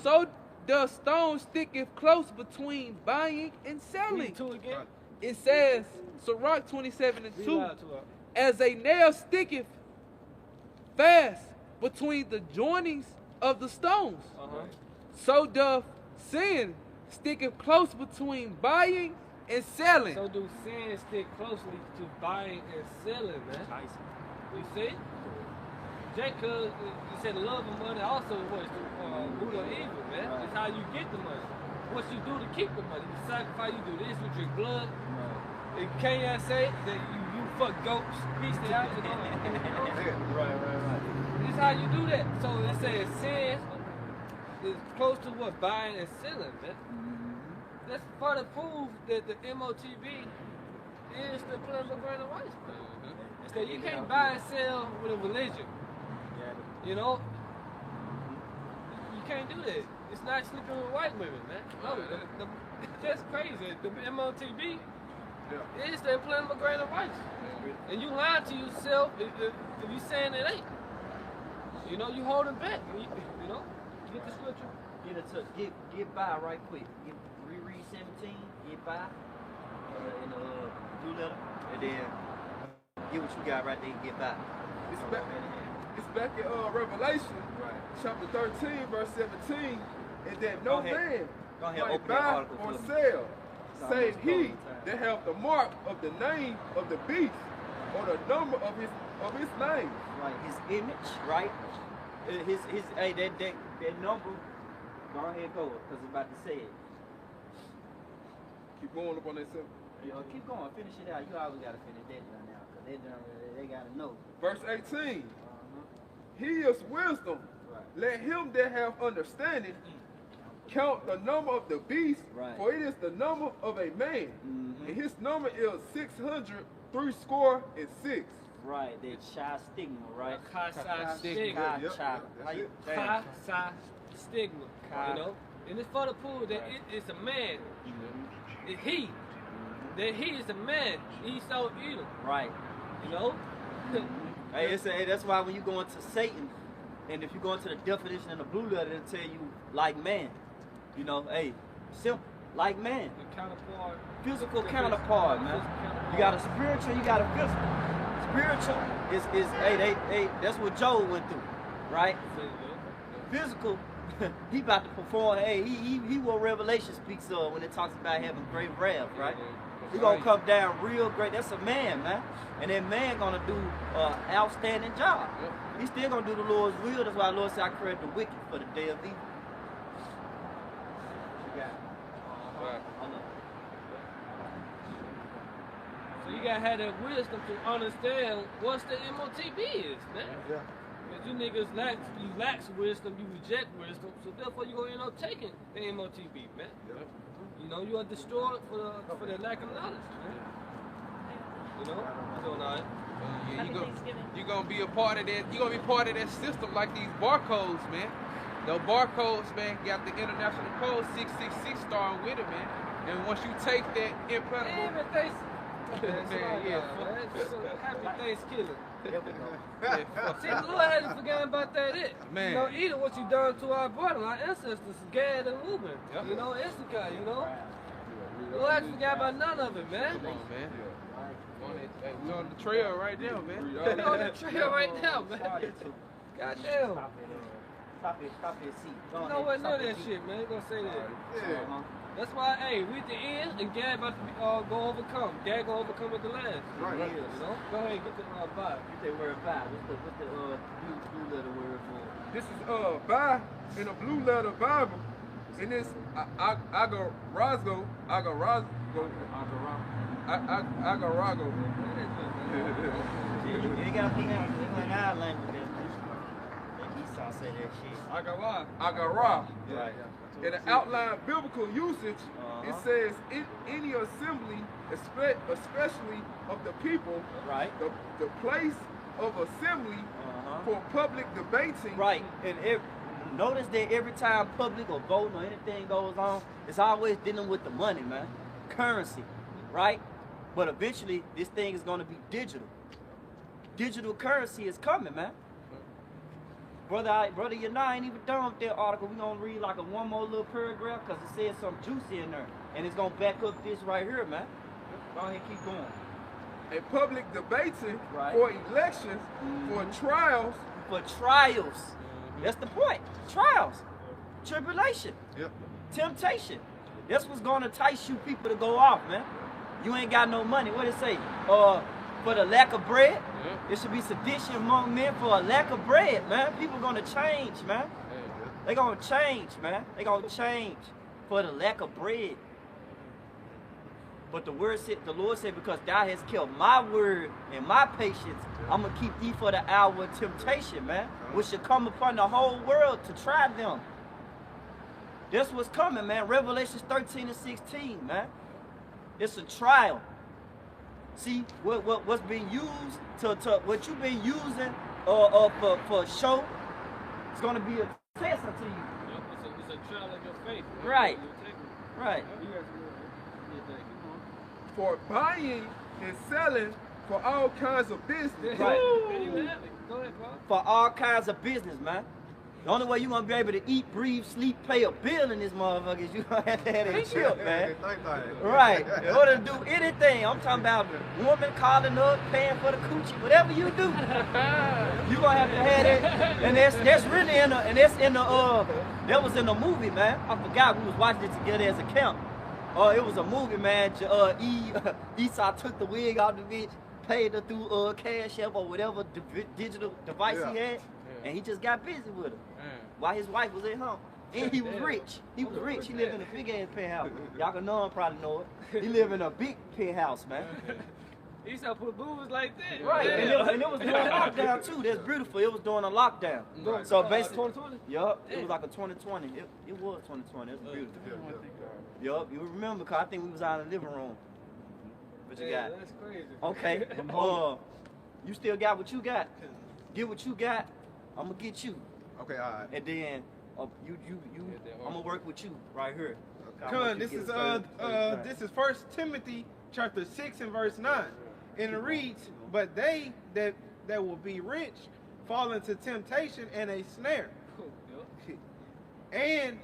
so the stone sticketh close between buying and selling. Again. It says, Sirach 27 and 2, as a nail sticketh fast between the joinings of the stones, so doth sin sticketh close between buying and selling. So do sin stick closely to buying and selling, man? You see? Jacob, you said love of money also was root of evil, man. It's how you get the money. What you do to keep the money. You sacrifice, you do this, you drink blood. And can't I say that you fuck goats, beast the out, you know? Right. This is how you do that. So it says sin is close to what? Buying and selling, man. That's further proof that the MOTB is the plan of grain of rice, man. So you can't buy and sell with a religion. You know? You can't do that. It's not sleeping with white women, man. No, that's crazy. The MOTB is the implement of grain of rice. And you lying to yourself if you saying it ain't. You know, you holding back. You know? Get the scripture. Get by right quick. Reread 17, get by in the blue letter, and then get what you got right there and get by. It's back in Revelation, chapter 13, verse 17, and that no man might buy or sell, save he that have the mark of the name of the beast or the number of his name. Right, his image, right? That number. Go ahead and go, because I'm about to say it. Keep going up on that simple. Keep going, finish it out. You always got to finish that down now, because they got to know. Verse 18. He is wisdom. Right. Let him that have understanding count the number of the beast, for it is the number of a man. And his number is 666. Right, that Chi stigma, right? Chi stigma. Chi stigma. You know? And it's for the proof that it's a man. It's he. That he is a man. Esau Edom. Right. You know? Hey, that's why when you go into Satan, and if you go into the definition in the blue letter, it'll tell you like man. You know, hey, simple, like man. The counterpart. Physical counterpart, man. You got a spiritual, you got a physical. Spiritual is that's what Job went through, right? Physical, he about to perform. Hey, he what Revelation speaks of when it talks about having great wrath, right? He gonna come down real great. That's a man, man. And that man gonna do an outstanding job. He still gonna do the Lord's will. That's why the Lord said, I created the wicked for the day of evil. You got it. So you gotta have that wisdom to understand what the MOTB is, man. Yeah. Because you niggas lack wisdom, you reject wisdom, so therefore you're gonna end up taking the MOTB, man. Yeah. You know, you are destroyed for the lack of knowledge, man. You know? You doing all right? You're gonna be a part of that. You're gonna be part of that system like these barcodes, man. The barcodes, man, got the international code 666 starting with it, man. And once you take that implantable, Happy Thanksgiving. There we go. See, the Lord hadn't forgotten about that. Man. You know, either what you done to our brother, our ancestors, Gad and Reuben. You know, Issachar, you know. The Lord hadn't forgot about none of it, man. Come on, man. We're on the trail right now, man. We're on the trail right now, man. Goddamn. Stop your seat. You know what? None of that shit, man. You gonna say that. Yeah. That's why, hey, we at the end, and Gad about to go overcome. Gad gonna overcome at the last. Right. You know? Go ahead and get the vibe. Get that word by. What's the blue letter word for? This is by in a blue letter Bible, and it's agarago. You ain't gotta pronounce it. It's like our language. Esau say that shit. Agara. Agara. Right. In the outline biblical usage, it says in any assembly, especially of the people, right? The place of assembly for public debating. Right. And notice that every time public or voting or anything goes on, it's always dealing with the money, man. Currency, right? But eventually, this thing is going to be digital. Digital currency is coming, man. Brother, you know, I ain't even done with that article. We're going to read like one more little paragraph because it says something juicy in there. And it's going to back up this right here, man. Go ahead, keep going. A public debating for elections, for trials. For trials. That's the point. Trials. Tribulation. Yep. Temptation. That's what's going to entice you people to go off, man. You ain't got no money. What it say? For the lack of bread, it should be sedition among men for a lack of bread, man. People gonna change, man. They gonna change, man. They gonna change for the lack of bread. But the Lord said, because thou hast kept my word and my patience, I'm gonna keep thee for the hour of temptation, man, which shall come upon the whole world to try them. That's what's coming, man. Revelations 13 and 16, man. It's a trial. See what's being used what you've been using for show. It's gonna be a test unto you. Yep, it's a trial of your faith. Right. Right. For buying and selling for all kinds of business. Right. Go ahead, Paul. For all kinds of business, man. The only way you're gonna be able to eat, breathe, sleep, pay a bill in this motherfucker is you gonna have to have that chip, man. Right. In order to do anything, I'm talking about woman calling up, paying for the coochie, whatever you do, you gonna have to have that. And that's really that was in the movie, man. I forgot we was watching it together as a camp. It was a movie, man. Esau took the wig out of the bitch, paid her through Cash App or whatever digital device he had. And he just got busy with her while his wife was at home. And he was rich. He was rich. He lived in a big ass penthouse. Y'all can know him, probably know it. He lived in a big penthouse, man. He used to put movies like that. Right. And it was during lockdown too. That's beautiful. It was during a lockdown. Right. So basically, 2020? Yup. It was like a 2020. It was 2020. It was beautiful. Yup. You remember? Because I think we was out in the living room. What you got? That's crazy. Okay. You still got what you got. Get what you got. I'm gonna get you. Okay, all right. And then I'm gonna work with you right here. This is 1 Timothy chapter 6 and verse 9. And it reads, but they that will be rich fall into temptation and a snare. and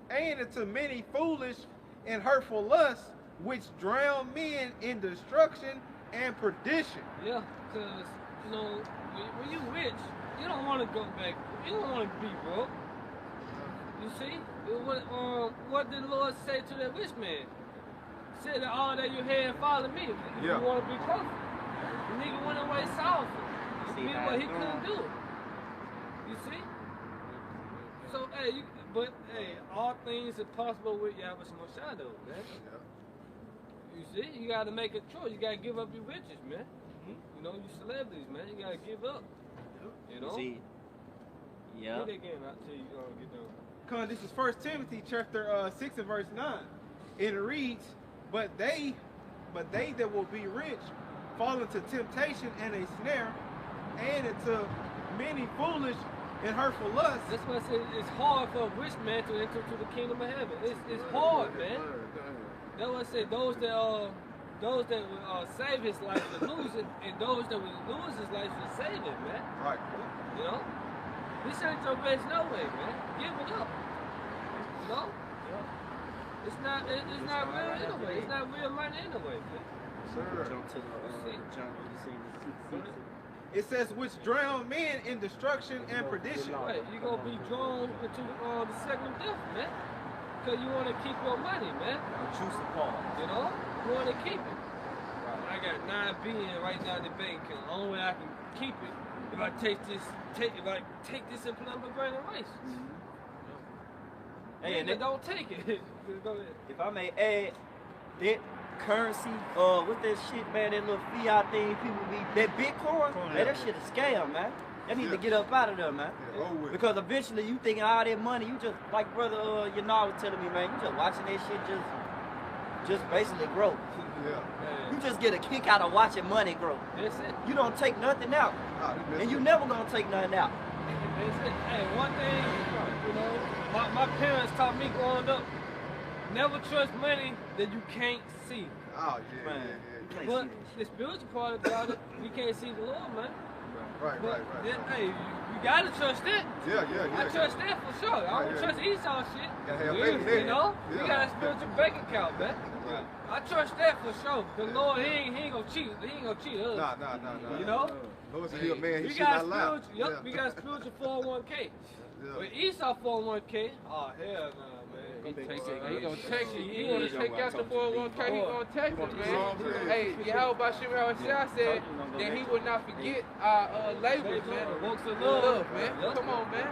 into many foolish and hurtful lusts, which drown men in destruction and perdition. Yeah, because, you know, when you rich, you don't want to go back. You don't want to be broke. You see? What did the Lord say to that rich man? He said that all that you had, follow me. If you want to be comfortable. The nigga went away sorrowful. But he couldn't do it. You see? So, hey, all things are possible with Yahweh Shadow, man. You see? You got to make a choice. You got to give up your riches, man. You know, you celebrities, man. You got to give up. You know? See? Yeah. Read it again until you get done. Come, this is 1 Timothy chapter 6 and verse 9. And it reads, but they that will be rich fall into temptation and a snare, and into many foolish and hurtful lusts. That's why I say it's hard for a rich man to enter to the kingdom of heaven. It's hard, man. That's why I say those that will save his life will lose it, and those that will lose his life will save it, man. Right. You know? This ain't your best no way, man. Give it up. You know? It's not real anyway. It's not real money anyway, man. It says, which drown men in destruction and perdition. Right, you're going to be drawn into the second death, man. Because you want to keep your money, man. You know? You want to keep it. I got $9 billion right now in the bank account. The only way I can keep it if I take this and put up a grain of rice. Hey, and they don't take it. If I may add, that currency, with that shit, man, that little fiat thing, people be, that Bitcoin, man, that shit a scam, man. Y'all need to get up out of there, man. Because eventually you thinking all that money, you just, like brother Yanar was telling me, man, you just watching that shit just basically grow. You just get a kick out of watching money grow. That's it. You don't take nothing out. And you never gonna take nothing out. That's it. Hey, one thing, you know, my parents taught me growing up, never trust money that you can't see. Oh, yeah, Man. yeah, yeah. But the spiritual part about it, we can't see the Lord, man. Right, But right, right. then, hey, you gotta trust it. Yeah, yeah, yeah. I trust that for sure. I don't yeah. trust Esau shit. Gotta have You faith in that. know? Yeah. We got a spiritual bank account, man. Right. I trust that for sure. The Lord, he ain't gonna cheat. He ain't gonna cheat us. Nah. You know? Lord's a good man. He We should got not lie. spiritual. We got spiritual 401k. But Esau 401k, oh hell no, man. He gonna take it. He wanna take out the 401k. He gonna take it, man. Hey, Yahweh Bashim Shah said that he would not forget our labors, man. Works of Love, love, man. Come on, man.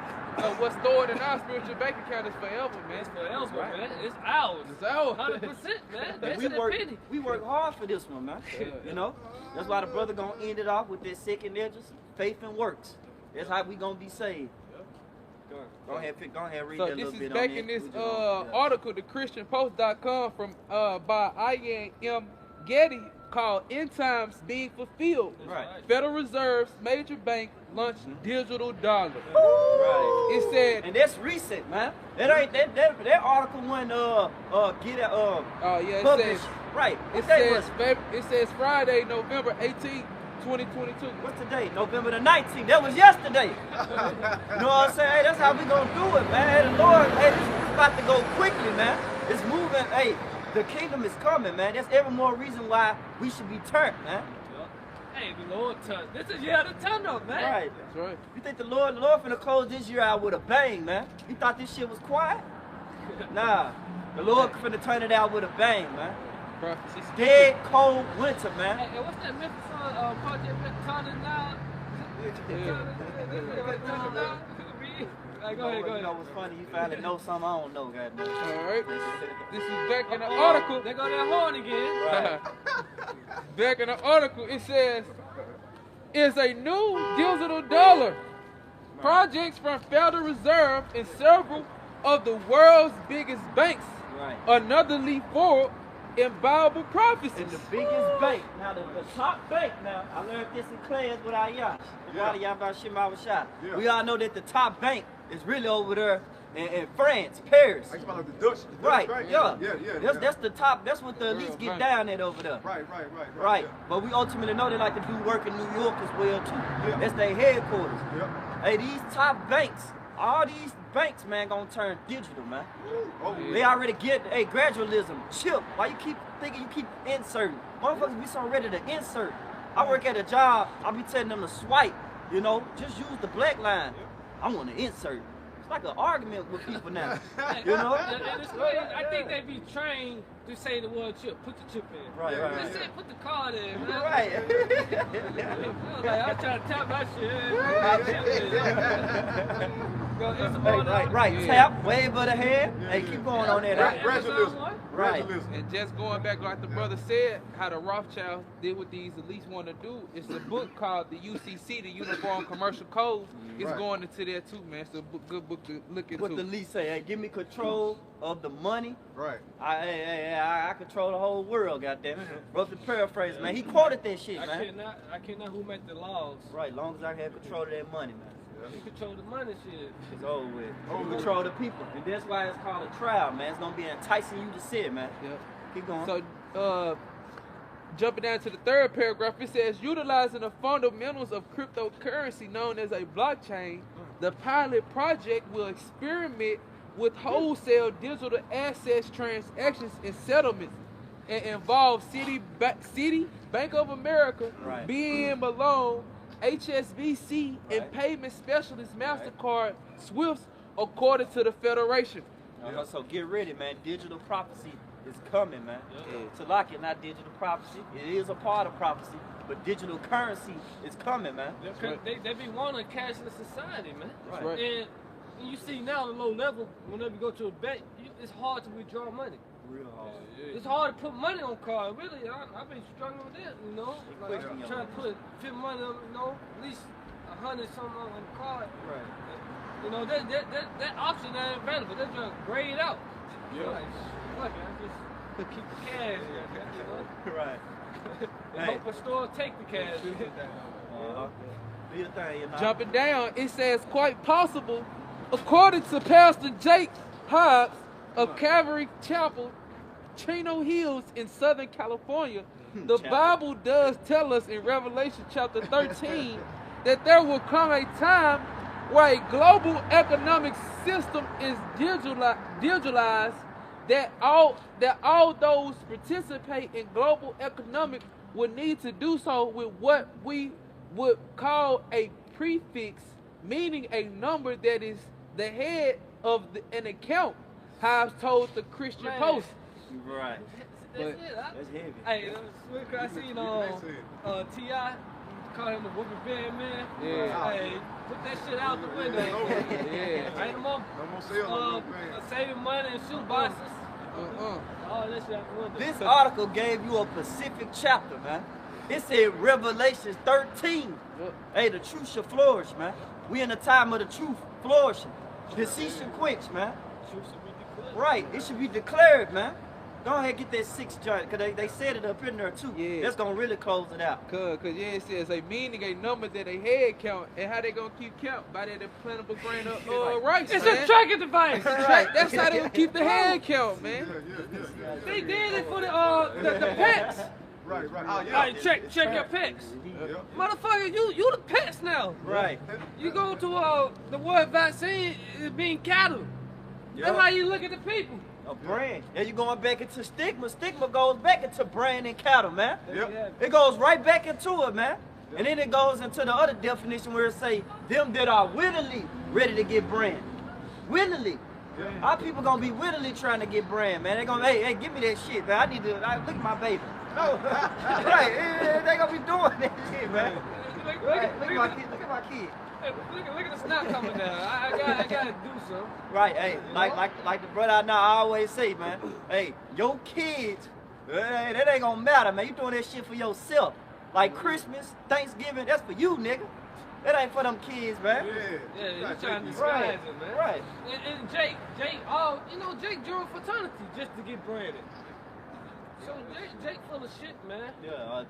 What's stored in our spiritual bank account is forever, man. It's forever, man. It's ours. It's ours. 100%, man. That's We work hard for this one, man. You know? That's why the brother gonna end it off with this second edges, faith and works. That's how we gonna be saved. Go ahead, read So that this little is bit back on in that. this article, thechristianpost.com from by Ian Getty called "End Times Being Fulfilled." Right. Federal Reserve's major bank launched digital dollar. Right. It said, And that's recent, man. That ain't that article when get it it published. says, Right. it What day was says, it says Friday, November 18th, 2022. What's the date? November the 19th. That was yesterday. You know what I'm saying? Hey, that's how we gonna do it, man. Hey, the Lord, hey, this is about to go quickly, man. It's moving. Hey, the kingdom is coming, man. That's every more reason why we should be turned, man. Hey, the Lord turn. This is year of the turn up, man. Right. That's right. You think the Lord finna close this year out with a bang, man? You thought this shit was quiet? Nah. The Lord finna turn it out with a bang, man. Prophecy. Dead cold winter, man. Hey, what's that Memphis project turning now? Go ahead. You know what's funny? You finally know something I don't know, goddamn. All right. This is back in the article. They go that horn again. Right. Back in the article, it says, "Is a new digital dollar. Projects from Federal Reserve and several of the world's biggest banks. Right. Another leap forward in Bible prophecies." And the biggest bank. Now, the top bank, now, I learned this in class with Ayash. Yeah. We all know that the top bank is really over there in France, Paris. I about the Dutch. Right, Right? yeah. Yeah. That's the top, that's what the elites get down at over there. Right. Right. Yeah. But we ultimately know they like to do work in New York as well, too. Yeah. That's their headquarters. Yep. Hey, these top banks, all these banks, man, gonna turn digital, man. Oh, They already get, hey, gradualism, chip. Why you keep thinking you keep inserting? Motherfuckers be so ready to insert. I work at a job, I be telling them to swipe, you know, just use the black line. I want to insert. It's like an argument with people now, you know? And it's crazy. I think they be trained to say the word chip. Put the chip in. Right. That's it. Put the card in, man. Right. I'm trying to tap my shit. Right. Yeah. Tap, wave of the hand. Hey, keep going on that. Gradualism. Right. And just going back, like the brother said, how the Rothschilds did what these elites want to do. It's a book called the UCC, the Uniform Commercial Code. It's Right. going into there too, man. It's a good book to look into. What the lease say? Hey, give me control of the money. Right. I control the whole world, goddamn. Roughly paraphrase, man. He quoted that shit, I man. cannot who make the laws. Right, long as I have control of that money, man. You control the money shit. It's over with. You control the people. And that's why it's called a trial, man. It's gonna be enticing you to sin, man. Yep. Keep going. So, jumping down to the third paragraph, it says, utilizing the fundamentals of cryptocurrency known as a blockchain, the pilot project will experiment with wholesale digital assets transactions and settlements and involve Citi, Bank of America, Right. BNM Malone, HSBC, and payment specialist MasterCard, Swifts, according to the Federation. So get ready, man. Digital prophecy is coming, man. To lock it, not digital prophecy. It is a part of prophecy, but digital currency is coming, man. They be wanting a cashless society, man. Right. And you see now the low level, whenever you go to a bank, it's hard to withdraw money. Real hard. It's hard to put money on card. Really, I've been struggling with that, you know. Like, Quick, trying to put money on, you know, at least 100 something on the card. Right. You know, that option ain't available. They're just grayed out. Yeah. Like, fuck it, I just keep the cash. You know? Right. And hope a store take the cash. Do your thing, you know. Jumping down, it says quite possible, according to Pastor Jake Hobbs of Calvary Chapel, Chino Hills in Southern California, the Bible does tell us in Revelation chapter 13 that there will come a time where a global economic system is digitalized, that all those participate in global economic will need to do so with what we would call a prefix, meaning a number that is the head of an account, Hobbs told the Christian Post. Right. That's it. That's heavy. Hey, I seen T.I. call him the whooping band man. Yeah. Hey, put that shit out the window. Yeah. Ain't no more. No more sales, no more band. Saving money and shoe boxes. Uh-uh. All that shit out the window. This article gave you a specific chapter, man. It said Revelation 13. Hey, the truth shall flourish, man. We in the time of the truth flourishing. Deceit should quench, man. Truth should be declared. Right, it should be declared, man. Go ahead, get that 6 joint, because they said it up in there too. Yeah. That's going to really close it out. Cause yeah, it says a meaning, a number that a head count, and how they gonna keep count by that implantable grain of rice, It's man. a tracking device. Right, that's how they gonna keep the head count, man. They did it for the pets. Right. Oh, yeah. Like, check your pets. Motherfucker, you the pets now. Right. You go to the word vaccine is being cattle. That's how you look at the people. A brand. And you're going back into stigma. Stigma goes back into brand and cattle, man. Yep. It goes right back into it, man. And then it goes into the other definition where it say, them that are willingly ready to get brand. Willingly. Our people gonna be willingly trying to get brand, man. They gonna, hey, give me that shit, man. I need to, look at my baby. No. Right, they gonna be doing that shit, man. Look at my kid. Hey, look at the snot coming down. I gotta do something. Right, hey, like the brother I know I always say, man. Hey, your kids, that ain't gonna matter, man. You doing that shit for yourself. Like Christmas, Thanksgiving, that's for you, nigga. That ain't for them kids, man. Yeah, you trying to disguise it, man. Right. And Jake, Jake joined fraternity just to get branded. So Jake full of shit, man. Yeah,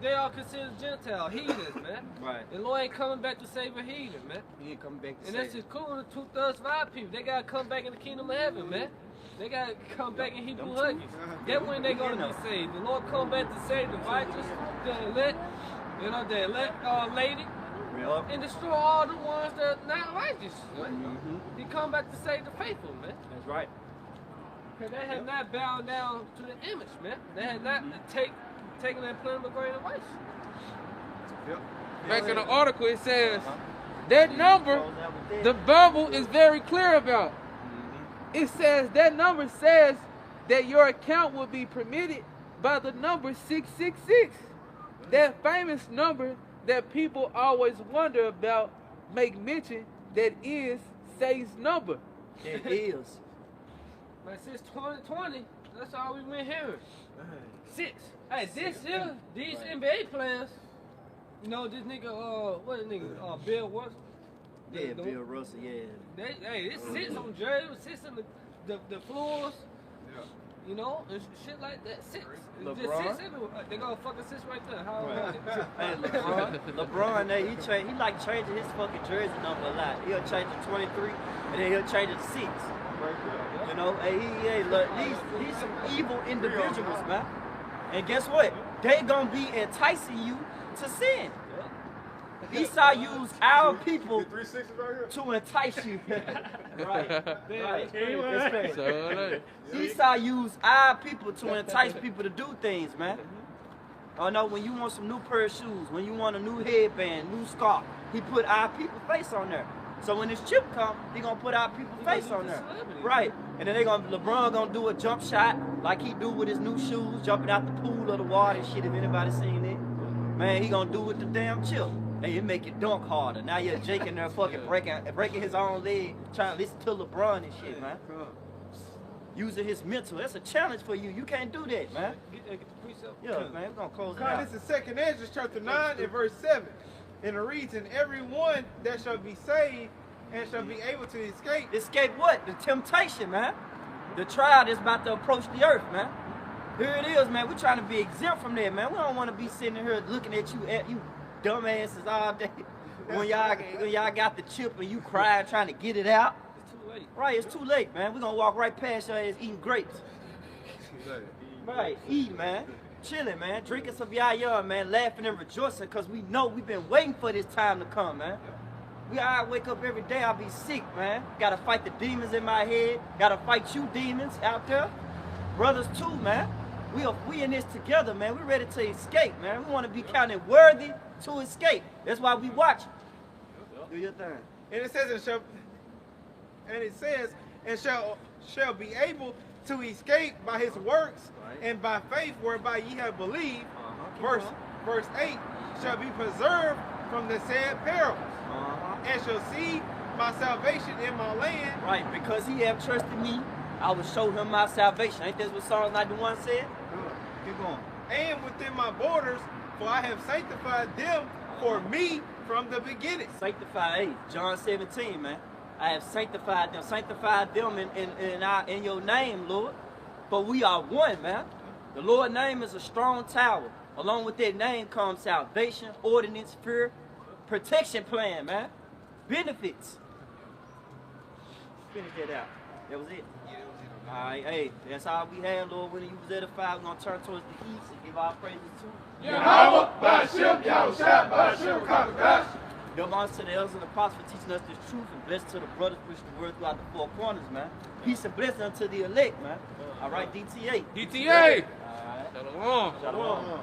they all considered Gentile heathens, man. Right. The Lord ain't coming back to save a heathen, man. He ain't coming back to And save that's just cool. The 2/3 of our people, they gotta come back in the kingdom of heaven, man. They gotta come back in Hebrew huggies. That's when they gonna be saved. The Lord come back to save the righteous, the elect, the elect lady, and destroy all the ones that are not righteous. He come back to save the faithful, man. That's right. Because they have not bowed down to the image, man. They have not taken that plant of grain of rice. Back in the article, it says that number, the Bible is very clear about. It says that number says that your account will be permitted by the number 666. That famous number that people always wonder about, make mention that is Say's number. It is. Like since 2020, that's all we've been hearing. 6. Hey, this year, these NBA players, this nigga, what is nigga, Bill Russell? Yeah, Bill Russell, yeah. It sits on jerseys, it sits in the floors. And shit like that. Sits. It just sits everywhere. They gonna fucking sit right there. Hey, LeBron, he like changing his fucking jersey number a lot. He'll change it to 23, and then he'll change it to 6. These some evil individuals, man. And guess what? They gonna be enticing you to sin. Esau used our people to entice you. Right. Esau used our people to entice people to do things, man. Oh no, when you want some new pair of shoes, when you want a new headband, new scarf, he put our people face on there. So when this chip come, he gonna put our people face on there. Right. And then LeBron gonna do a jump shot like he do with his new shoes, jumping out the pool or the water and shit, if anybody seen it. Man, he gonna do with the damn chip. Hey, it make it dunk harder. Now you're Jake in there fucking breaking his own leg, trying to listen to LeBron and shit, man. Using his mental. That's a challenge for you. You can't do that, man. Get the precept. Yeah, man, we're gonna close it out. This is 2nd Ezra chapter 9 and verse 7. And it reads, and everyone that shall be saved and shall be able to escape. Escape what? The temptation, man. The trial that's about to approach the earth, man. Here it is, man. We're trying to be exempt from that, man. We don't want to be sitting here looking at you dumbasses all day. When y'all got the chip and you crying trying to get it out. It's too late. Right, it's too late, man. We're gonna walk right past your ass eating grapes. Right, eating, man. Chilling, man. Drinking some yaya, man. Laughing and rejoicing because we know we've been waiting for this time to come, man. I wake up every day, I'll be sick, man. Gotta fight the demons in my head. Gotta fight you demons out there. Brothers too, man. We in this together, man. We ready to escape, man. We want to be counted worthy to escape. That's why we watch. Do your thing. And it says, and shall be able to escape by his works and by faith whereby ye have believed. Verse 8, shall be preserved from the sad perils, and shall see my salvation in my land. Right, because he have trusted me, I will show him my salvation. Ain't that what Psalms 91 said? Keep going. And within my borders, for I have sanctified them for me from the beginning. Sanctified, John 17, man. I have sanctified them in your name, Lord. For we are one, man. The Lord's name is a strong tower. Along with that name comes salvation, ordinance, fear, protection plan, man. Benefits. Finish that out. That was it. All right, hey, that's all we have, Lord. When you was edified, we're going to turn towards the east and give our praises to Yahweh, Ba'ashem, Yahushua, Ba'ashem, Kakadash. Give honors to the elders and the apostles for teaching us this truth, and blessed to the brothers preaching the word throughout the four corners, man. Peace and blessing unto the elect, man. All right, DTA. DTA. All right. Shalom. Shalom.